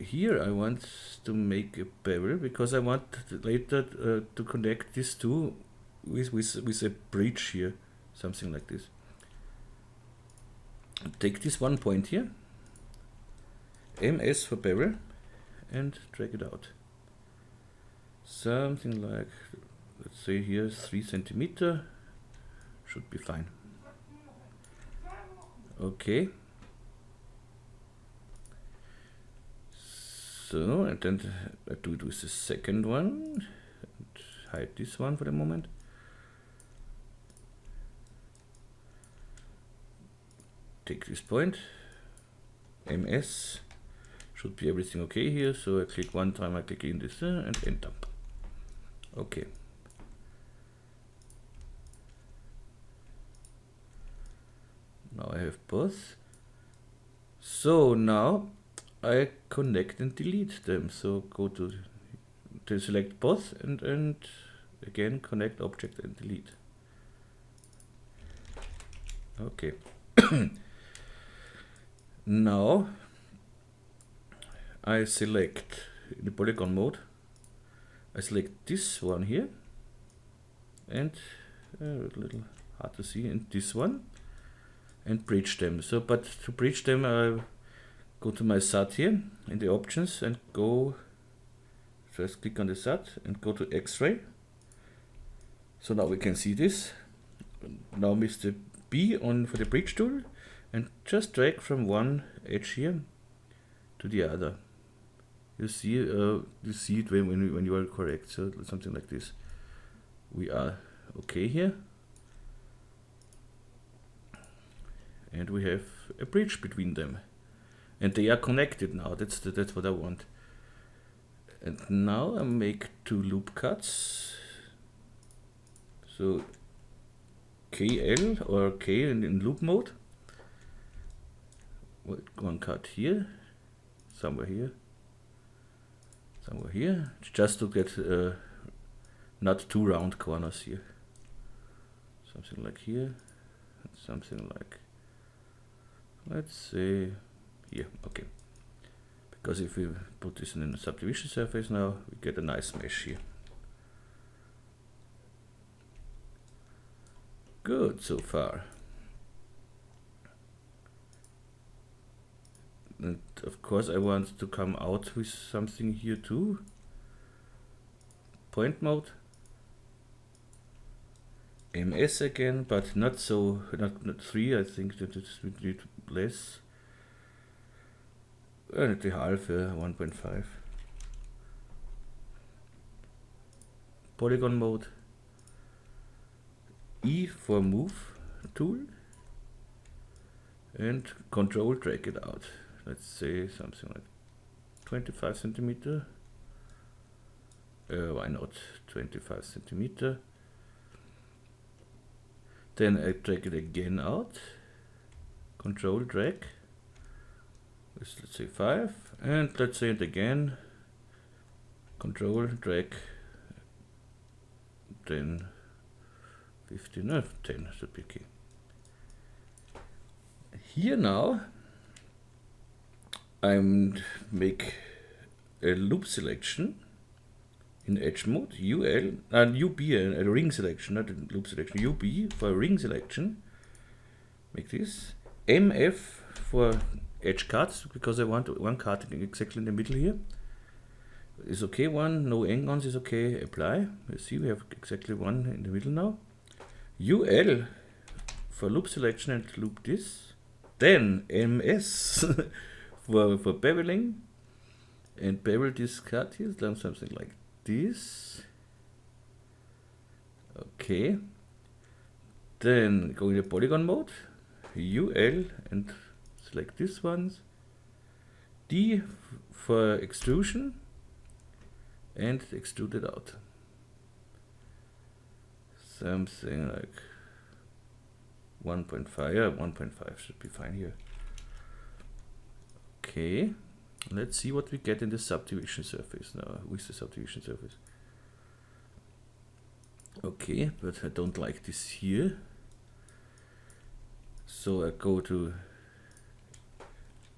here I want to make a bevel because I want later to connect these two with a bridge here, something like this. Take this one point here, MS for bevel, and drag it out. Something like, let's say here 3 centimeter should be fine. Okay. So, and then I do it with the second one, and hide this one for the moment. Take this point, MS, should be everything okay here, so I click one time, I click in this and enter. Okay. Now I have both. So now I connect and delete them. So go to select both and again connect object and delete. Okay. Now I select in the polygon mode. I select this one here and a little hard to see, and this one, and bridge them. So, but to bridge them, I go to my SAT here in the options and go. First click on the SAT and go to X-ray. So now we can see this. Now Mr. B on for the bridge tool, and just drag from one edge here to the other. You see it when you are correct. So something like this. We are okay here, and we have a bridge between them, and they are connected now. That's what I want. And now I make 2 loop cuts. So KL or K in loop mode. One cut here, somewhere here, just to get not 2 round corners here. Something like here, something like, let's say here. Okay, because if we put this in a subdivision surface now, we get a nice mesh here. Good so far. And of course I want to come out with something here too. Point mode. MS again, but not 3, I think that we need less. The half 1.5. Polygon mode. E for move tool. And control drag it out. Let's say something like 25 centimeter. Why not 25 centimeter? Then I drag it again out. Control drag. Let's say 5, and let's say it again. Control drag. Then 15, no, 10 should be okay. Here now I make a loop selection in edge mode, UB, a ring selection, not a loop selection, UB for a ring selection. Make this MF for edge cuts, because I want one cut exactly in the middle here. Is okay, one, no angles is okay, apply. You see we have exactly one in the middle now. UL for loop selection and loop this. Then MS for beveling, and bevel this cut here, something like this. Okay. Then go in the polygon mode. UL and select this ones, D for extrusion, and extrude it out. Something like 1.5, yeah, 1.5 should be fine here. Okay, let's see what we get in the subdivision surface now. With the subdivision surface. Okay, but I don't like this here. So I go to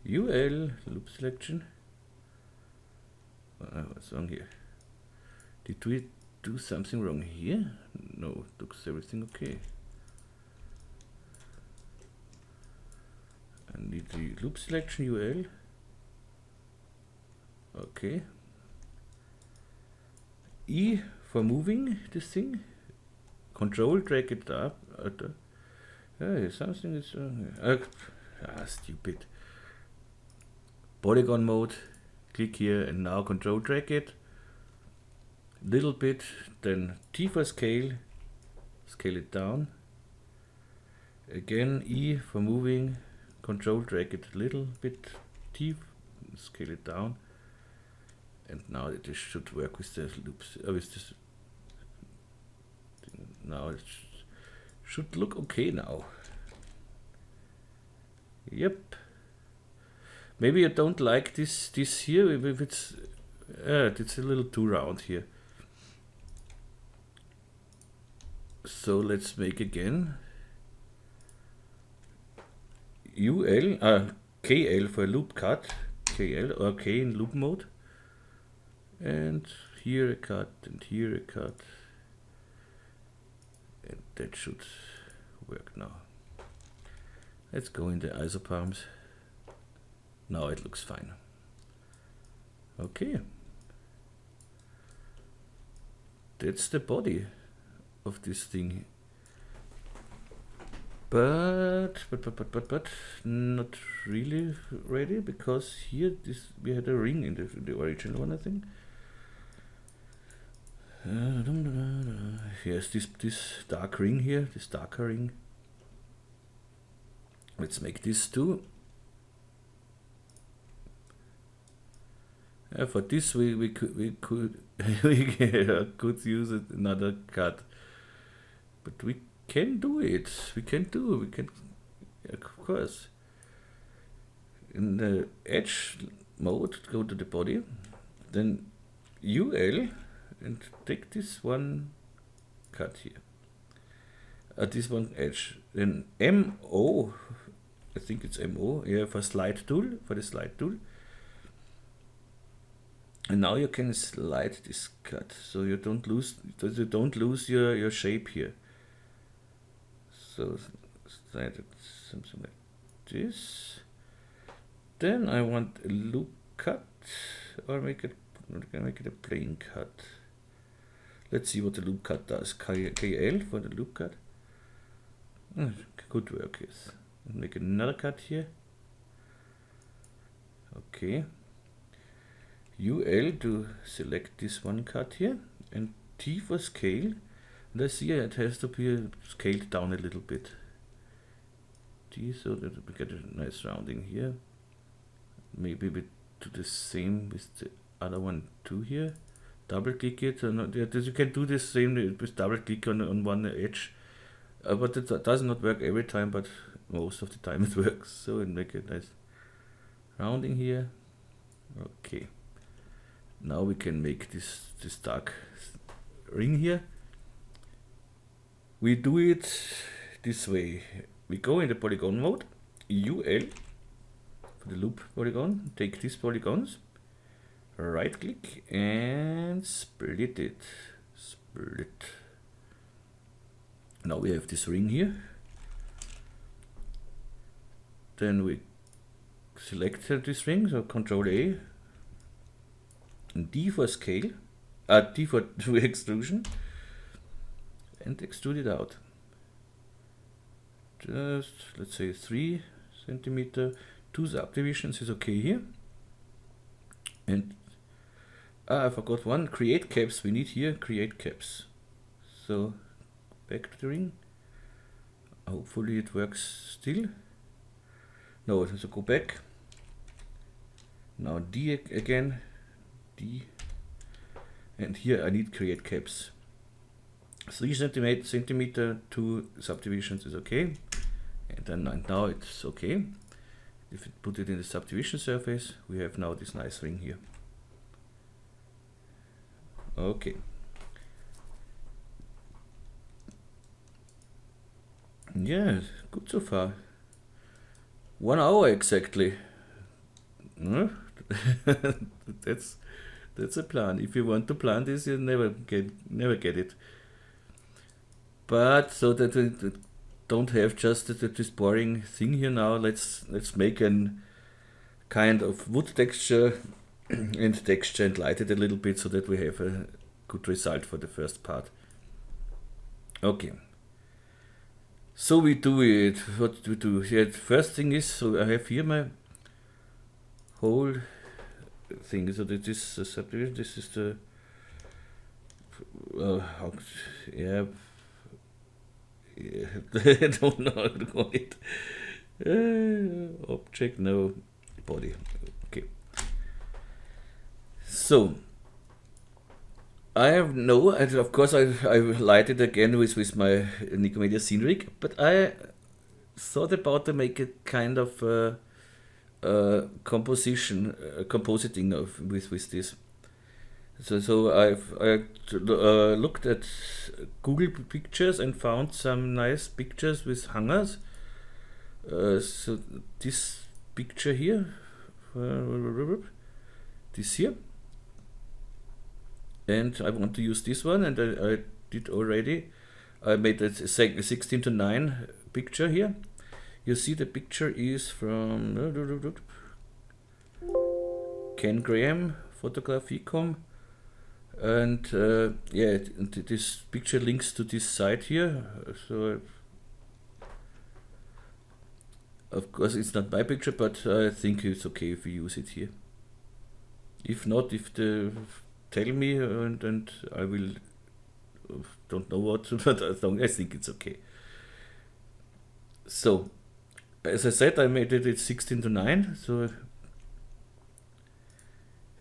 UL, loop selection. What's wrong here? Did we do something wrong here? No, looks everything okay. I need the loop selection UL. Okay. E for moving this thing. Control, drag it up. Hey, something is wrong here. Stupid. Polygon mode. Click here and now control drag it. Little bit. Then T for scale. Scale it down. Again E for moving. Control drag it a little bit. T, scale it down. And now it should work with the loops. With this. Now it should look okay now. Yep. Maybe I don't like this here. If it's a little too round here. So let's make again. KL for loop cut. KL or K in loop mode. And here a cut and here a cut. And that should work now. Let's go in the isopalms. Now it looks fine. Okay. That's the body of this thing. But not really ready, because here we had a ring in the original one, I think. Yes, this dark ring here, this darker ring. Let's make this too. For this we could use another cut, but we can do it. We can, of course. In the edge mode, go to the body, then UL, and take this one cut here. This one edge. Then MO, I think it's MO, yeah, for slide tool, for the slide tool. And now you can slide this cut, so you don't lose your shape here. So slide it something like this. Then I want a loop cut, or make it a plain cut. Let's see what the loop cut does. KL for the loop cut. Good work, yes. Make another cut here. Okay. UL to select this one cut here, and T for scale. And I see it has to be scaled down a little bit. T, so that we get a nice rounding here. Maybe we do the same with the other one too here. Double click it, and you can do the same with double click on one edge. But it does not work every time, but most of the time it works. So and make a nice rounding here. Okay. Now we can make this dark ring here. We do it this way. We go in the polygon mode, UL for the loop polygon, take these polygons, right click and split it. Split. Now we have this ring here. Then we select this ring, so Control A. And D for scale, D for extrusion, and extrude it out. Just, let's say 3 centimeter. 2 subdivisions is okay here. And I forgot one, create caps. We need here create caps. So back to the ring. Hopefully it works still. No, so go back. Now D again, D, and here I need create caps. 3 centimeter, 2 subdivisions is okay, and then now it's okay. If we put it in the subdivision surface, we have now this nice ring here. Okay. Yeah, good so far. 1 hour exactly. That's a plan. If you want to plan this, you never get it. But so that we don't have just this boring thing here now, let's make an kind of wood texture and texture and light it a little bit so that we have a good result for the first part. Okay. So we do it. What do we do? Yeah, the first thing is, so I have here my whole thing. So that is the subdivision. This is the yeah. I don't know how to call it. Object, no, body. Okay. So I have no, and of course I light it again with my Nikomedias Scene Rig, but I thought about to make a kind of compositing with this. So I looked at Google pictures and found some nice pictures with hangers. So this picture here, this here, and I want to use this one, and I did already. I made a 16:9 picture here. You see the picture is from Ken Graham, Photography.com. And yeah, this picture links to this site here. So of course it's not my picture, but I think it's okay if we use it here. If not, if they tell me, and I will don't know what, but I think it's okay. So as I said, I made it 16:9. So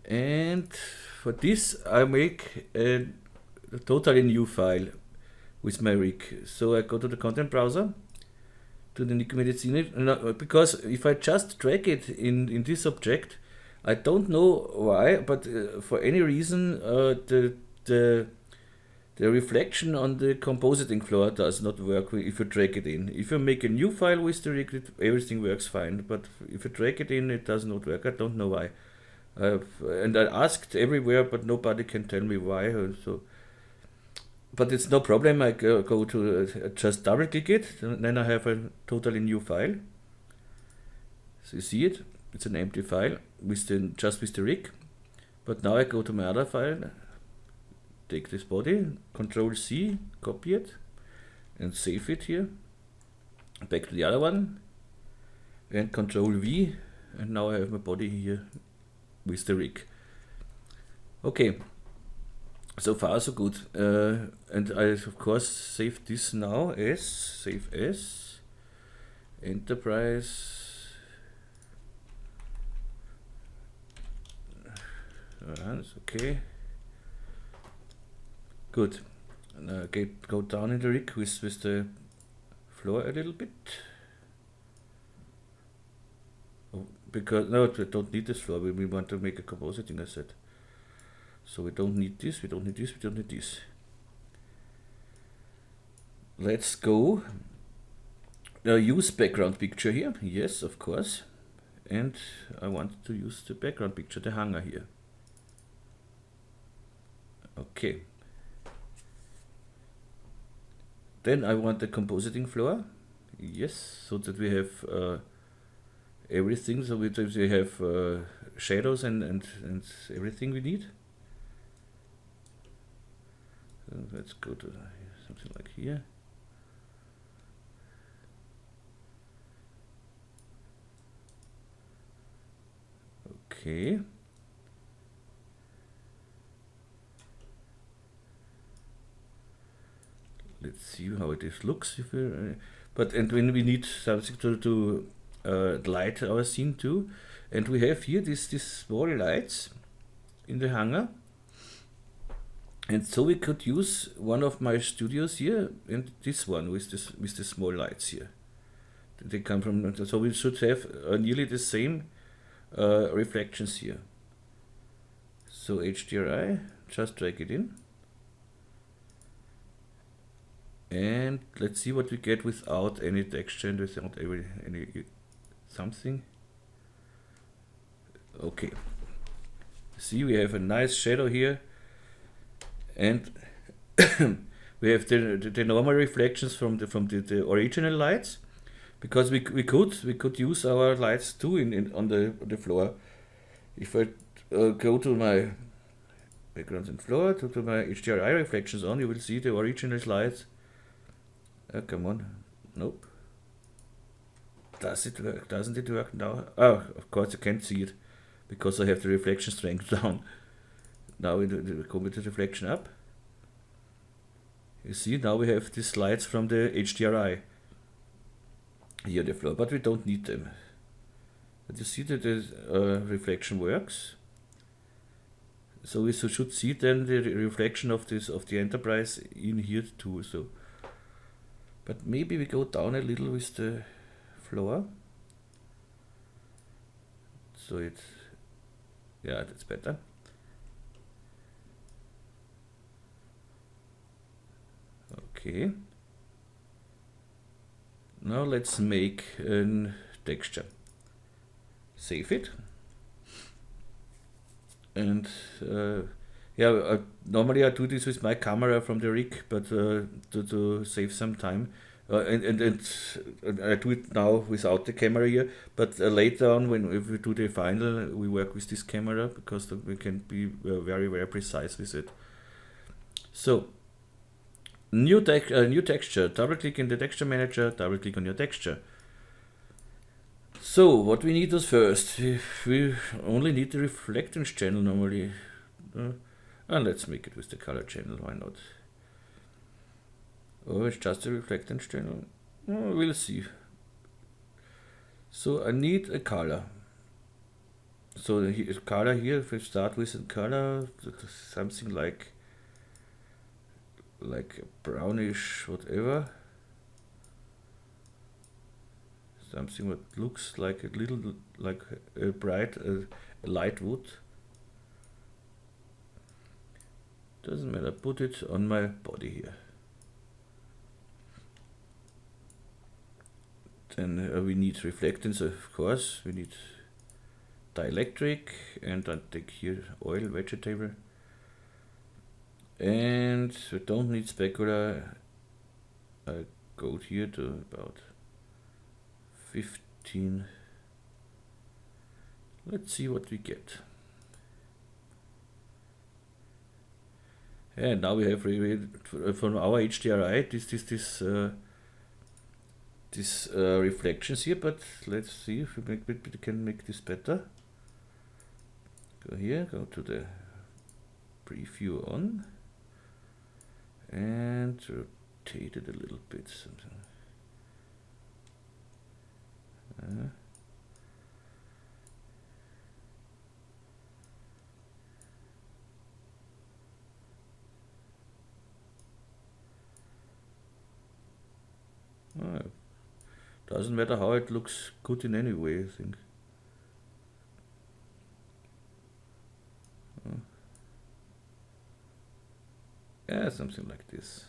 and for this, I make a totally new file with my rig. So I go to the content browser, to the Nikomedias Scene Rig, because if I just drag it in this object, I don't know why, but for any reason, the reflection on the compositing floor does not work if you drag it in. If you make a new file with the rig, everything works fine, but if you drag it in, it does not work. I don't know why. And I asked everywhere, but nobody can tell me why. So, but it's no problem. I go to just double click it, and then I have a totally new file. So you see it. It's an empty file with just with the rig. But now I go to my other file, take this body, Control C, copy it, and save it here. Back to the other one, and Control V, and now I have my body here with the rig. Okay, so far so good. And I of course save this now as save as enterprise. That's okay. Good. And go down in the rig with the floor a little bit. Because no, we don't need this floor. We want to make a compositing, I said. So we don't need this, we don't need this, we don't need this. Let's go. Use background picture here. Yes, of course. And I want to use the background picture, the hanger here. Okay. Then I want the compositing floor. Yes, so that we have everything. So we have shadows and everything we need. So let's go to something like here. Okay. Let's see how it looks. If we, but and when we need something to light our scene too. And we have here these small lights in the hanger. And so we could use one of my studios here and this one with the small lights here. They come from, so we should have nearly the same reflections here. So HDRI, just drag it in. And let's see what we get without any texture and without any something. Okay. See, we have a nice shadow here, and we have the normal reflections from the original lights, because we could use our lights too on the floor. If I go to my backgrounds and floor to my HDRI reflections on, you will see the original lights. Come on, nope. Does it work? Doesn't it work now? Oh, of course I can't see it because I have the reflection strength down. Now we go with the reflection up. You see, now we have these lights from the HDRI here on the floor, but we don't need them. But you see that the reflection works. So we should see then the reflection of the Enterprise in here too. So, but maybe we go down a little with the floor. So it's, yeah, that's better. Okay. Now let's make a texture. Save it. And yeah, normally I do this with my camera from the rig, but to save some time. And I do it now without the camera here, but later on, if we do the final, we work with this camera because we can be very, very precise with it. So, new texture, double click in the texture manager, double click on your texture. So, what we need is first, we only need the reflectance channel normally. And let's make it with the color channel, why not? Oh, it's just a reflectance channel. Oh, we'll see. So I need a color. So the color here, if we start with a color, something like brownish, whatever. Something that looks like a little, like a bright, a light wood. Doesn't matter, put it on my body here. Then we need reflectance, of course. We need dielectric, and I take here oil, vegetable. And we don't need specular. I go here to about 15. Let's see what we get. And now we have from our HDRI this reflections here, but let's see if we can make this better. Go here, go to the preview on, and rotate it a little bit. Something. Doesn't matter how it looks good in any way, I think. Yeah, something like this.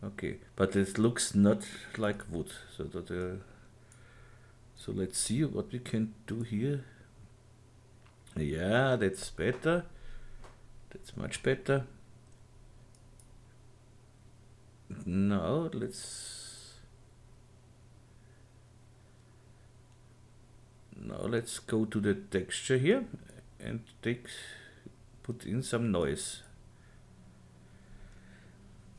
Okay, but it looks not like wood. So that so let's see what we can do here. Yeah, that's better. That's much better. Now let's go to the texture here and put in some noise.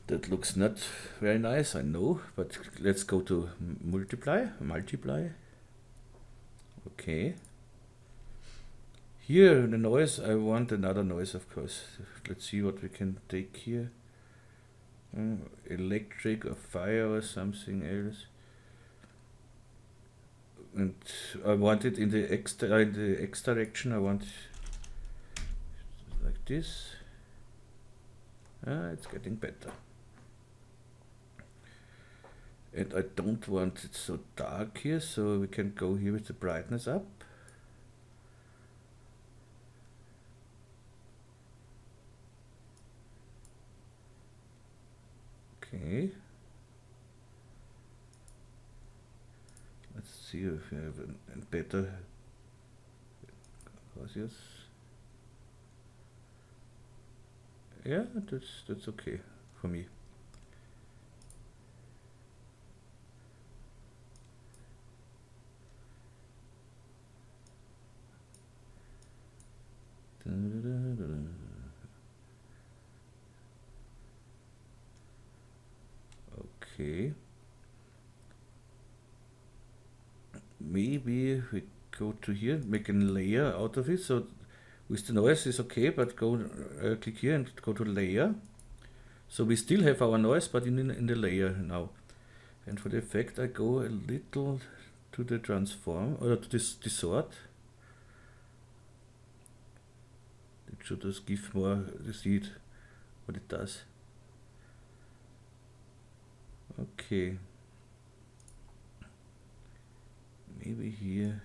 That looks not very nice, I know, but let's go to multiply. Okay. Here the noise, I want another noise, of course. Let's see what we can take here. Electric or fire or something else. and I want it in the x direction. I want like this. It's getting better. And I don't want it so dark here, so we can go here with the brightness up. Okay. Let's see if we have a better Gaussius. Yeah, that's okay for me. Okay. Maybe if we go to here, make a layer out of it. So with the noise is okay, but go click here and go to layer. So we still have our noise, but in the layer now. And for the effect, I go a little to the transform or to this distort. It should just give more the seed what it does. Okay. Maybe here.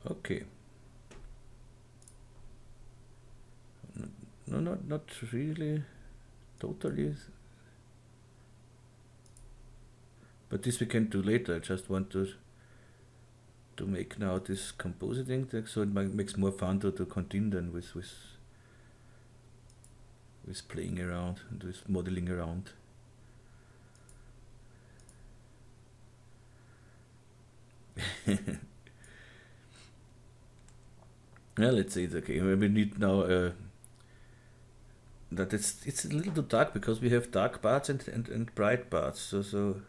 Okay. No, not really, totally. But this we can do later. I just want to make now this compositing, so it makes more fun to continue than with playing around and with modeling around. Yeah, let's say it's okay. We need now that it's a little too dark because we have dark parts and bright parts. So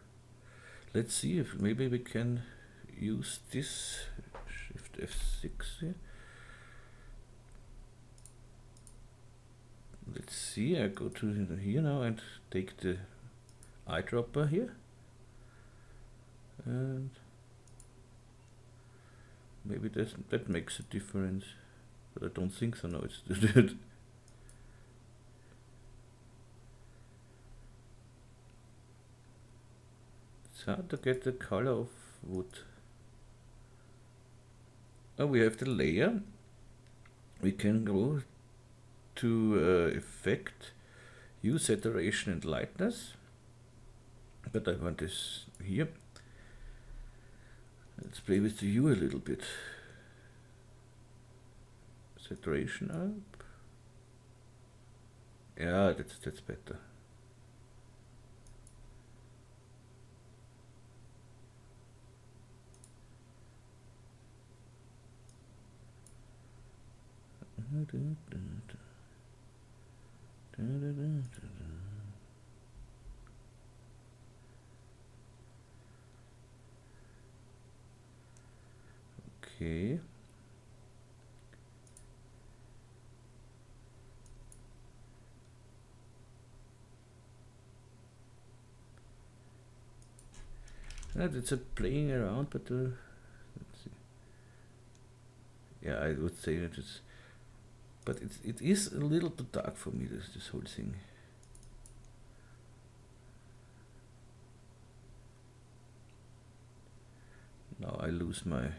let's see if maybe we can use this Shift F6 here. Let's see, I go to here now and take the eyedropper here. And maybe that makes a difference. But I don't think so, no, it's it's hard to get the color of wood. Oh, we have the layer. We can go to effect, use saturation and lightness, but I want this here. Let's play with the hue a little bit. Saturation up. Yeah, that's better. Okay. It's a playing around, but let's see. Yeah, I would say that it's, but it is a little too dark for me. This whole thing. Now I lose my.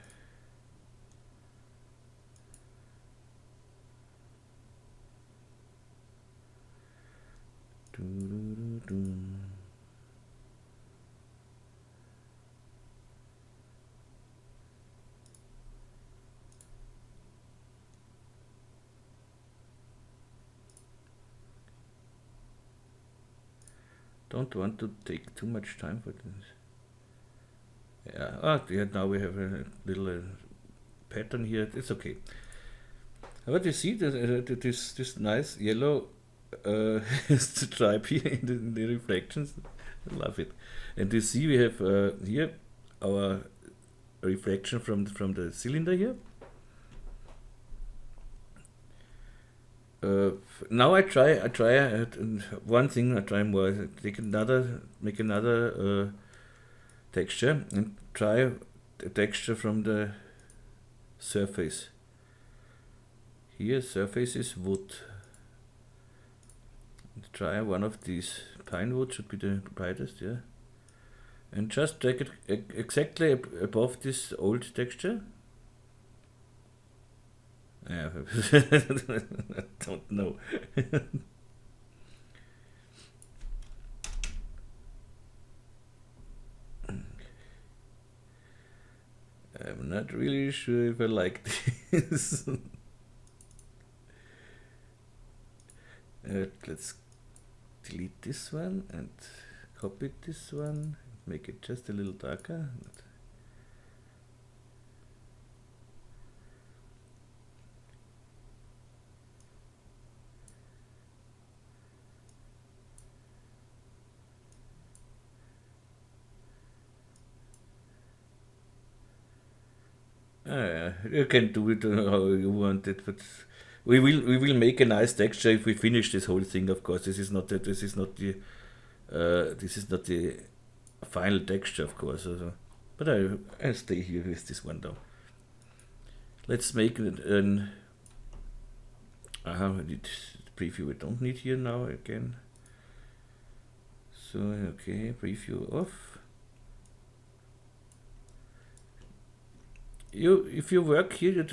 Don't want to take too much time for this. Yeah, now we have a little pattern here. It's okay. But you see this nice yellow stripe here in the reflections. I love it. And you see we have here our reflection from the cylinder here. Now I try one thing. I try more. Make another texture and try the texture from the surface. Here, surface is wood. Try one of these. Pine wood should be the brightest, yeah. And just drag it exactly above this old texture. Yeah, I don't know. I'm not really sure if I like this. Let's delete this one and copy this one, make it just a little darker. You can do it how you want it, but we will make a nice texture if we finish this whole thing. Of course, this is not the final texture, of course. Also. But I'll stay here with this one now. Let's make an preview. We don't need here now again. So okay, preview off. If you work here, you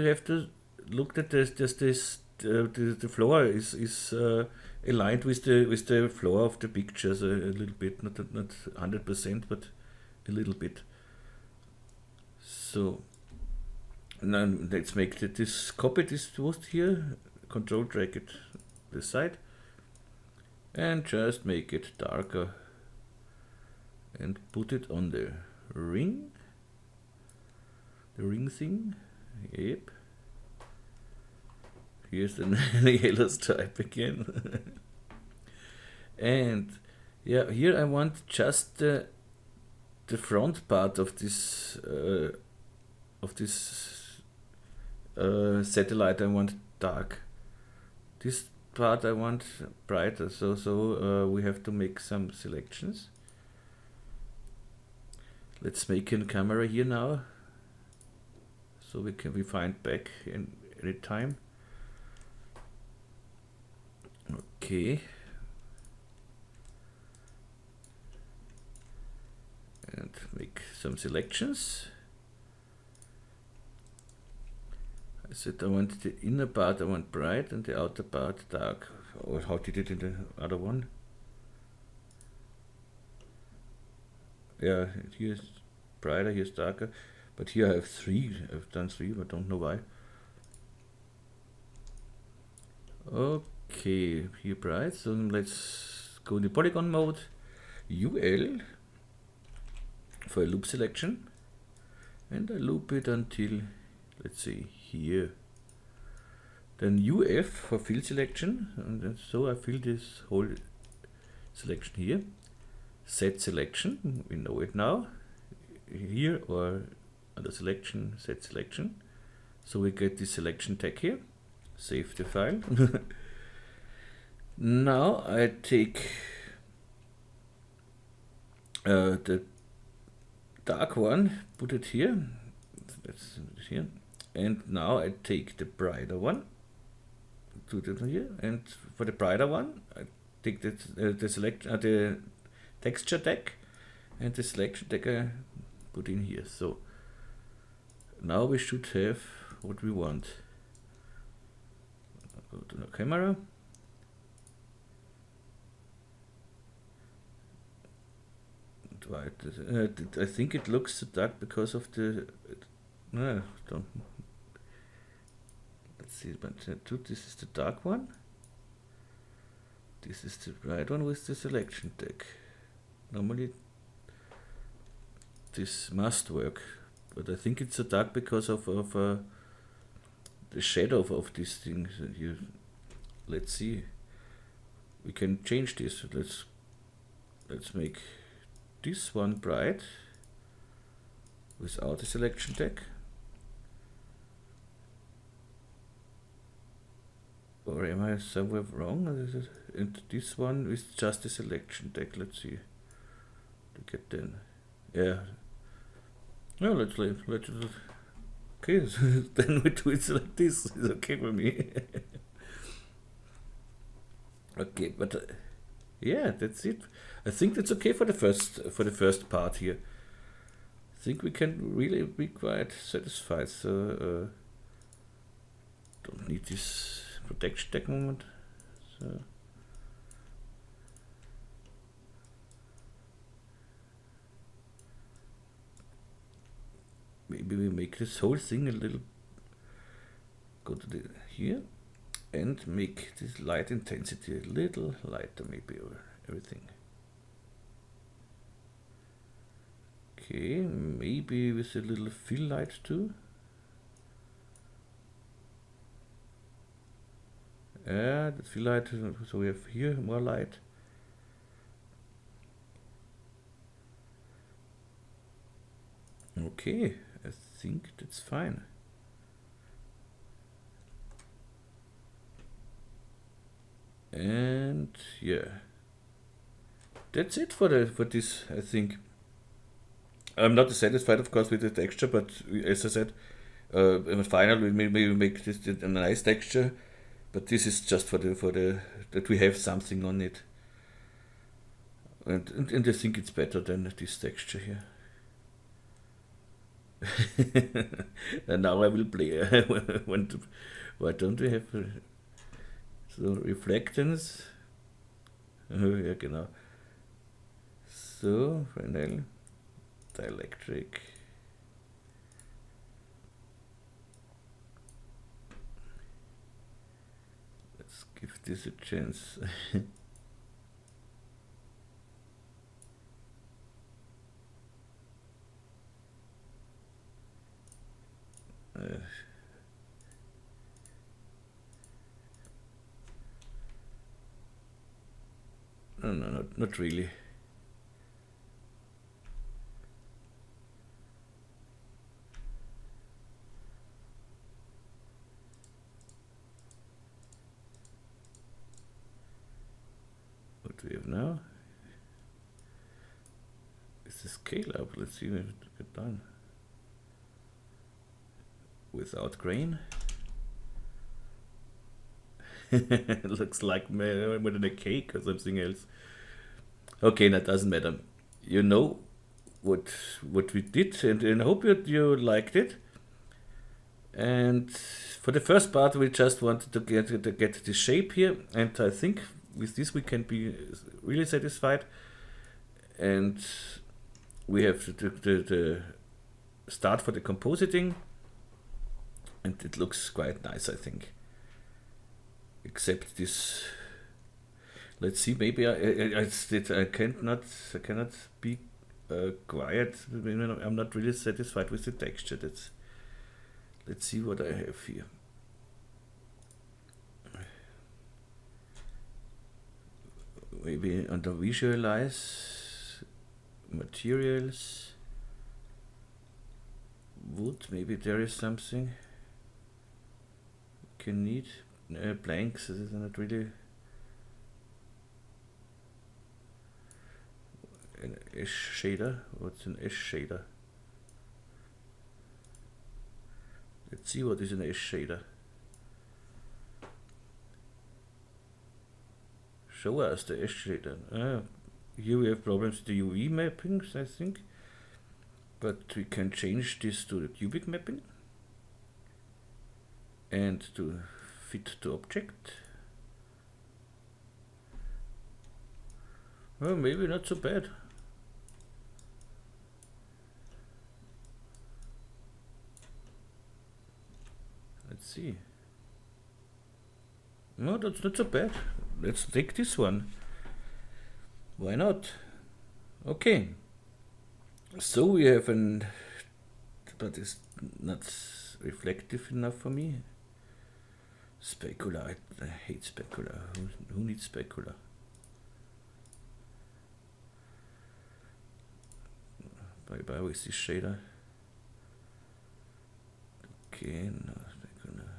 have to look at the floor is aligned with the floor of the pictures a little bit, not 100%, but a little bit. So now let's make copy this post here, control drag it this side, and just make it darker and put it on the ring. The ring thing, yep. Here's the yellow stripe again. And yeah, here I want just the front part of this satellite. I want dark. This part I want brighter. So we have to make some selections. Let's make a camera here now. So we find back in any time. Okay. And make some selections. I said I want the inner part I want bright and the outer part dark. Or how did it in the other one? Yeah, here's brighter, here's darker. But here I have three. I've done three, but don't know why. Okay, here bright. So let's go in the polygon mode. UL for a loop selection, and I loop it until, let's say, here. Then UF for fill selection, and so I fill this whole selection here. Set selection, we know it now. Here or under selection, set selection. So we get the selection tag here. Save the file. Now I take the dark one, put it here. That's here. And now I take the brighter one, put it here. And for the brighter one, I take the texture tag, and the selection tag I put in here. So now we should have what we want. I'll go to the camera. I think it looks so dark because of the. No, don't. Let's see, but this is the dark one. This is the bright one with the selection tag. Normally, this must work. But I think it's so dark because of the shadow of this thing. Here, let's see. We can change this. Let's make this one bright without a selection tag. Or am I somewhere wrong? And this one is just a selection tag. Let's see. To get then. Yeah. No, let's okay, then we do it like this. It's okay for me. Okay, but yeah, that's it. I think that's okay for the first part here. I think we can really be quite satisfied. So don't need this protection tag moment. So maybe we make this whole thing a little. Go to the here and make this light intensity a little lighter, maybe, or everything. Okay, maybe with a little fill light too. Yeah, the fill light, so we have here more light. Okay, I think that's fine. And yeah, that's it for this. I think I'm not satisfied, of course, with the texture, but as I said, in the final we maybe make this a nice texture, but this is just for the that we have something on it, and I think it's better than this texture here. And now I will play. Why don't we have so reflectance? Ja, genau. So, final dielectric. Let's give this a chance. No, not really. What do we have now? Is the scale up? Let's see if it get done. Without grain. It looks like more than a cake or something else. Okay, that doesn't matter. You know what we did, and I hope you liked it. And for the first part, we just wanted to get the shape here, and I think with this we can be really satisfied. And we have the start for the compositing, and it looks quite nice, I think. Except this. Let's see. Maybe I cannot be quiet. I'm not really satisfied with the texture. Let's see what I have here. Maybe under visualize materials, wood. Maybe there is something you can need. Blanks. This is not really. An ash shader. What's an ash shader? Let's see what is an ash shader. Show us the ash shader. Here we have problems with the UV mappings, I think, but we can change this to the cubic mapping and to fit to object. Well, maybe not so bad. Let's see. No, that's not so bad. Let's take this one. Why not? Okay. So we have but it's not reflective enough for me. Specular. I hate specular. Who needs specular? Bye with this shader. Okay, no, specular.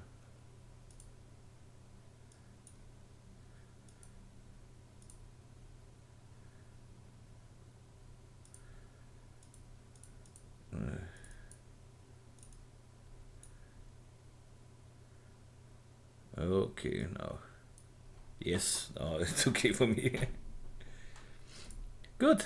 Okay, now. Yes, now it's okay for me. Good.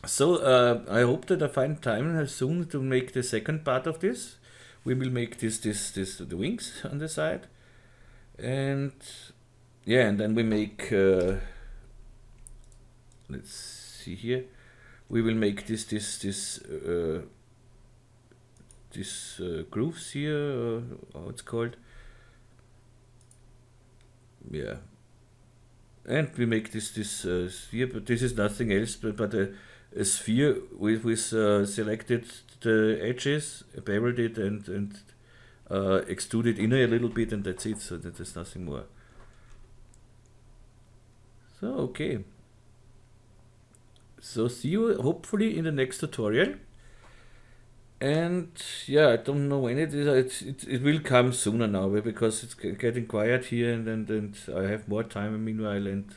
So I hope that I find time soon to make the second part of this. We will make this the wings on the side, and yeah, and then we make. Let's see here. We will make this grooves here. How it's called? Yeah, and we make this sphere, but this is nothing else but a sphere with selected the edges, beveled it, and extruded inner a little bit, and that's it. So that is nothing more. So okay. So see you hopefully in the next tutorial. And yeah, I don't know when it is. It will come sooner now because it's getting quiet here, and I have more time meanwhile, and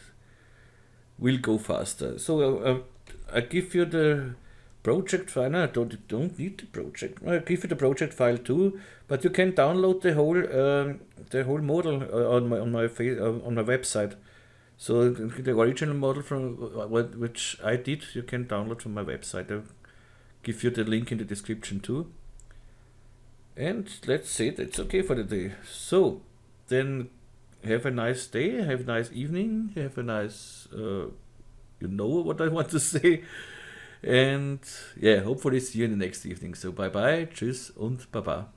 will go faster. So I give you the project file. No, I don't need the project. I give you the project file too, but you can download the whole model on my website. So the original model from which I did, you can download from my website. I'll give you the link in the description too. And let's say that's okay for the day. So then have a nice day, have a nice evening, have a nice, you know what I want to say. And yeah, hopefully see you in the next evening. So bye bye, tschüss und baba.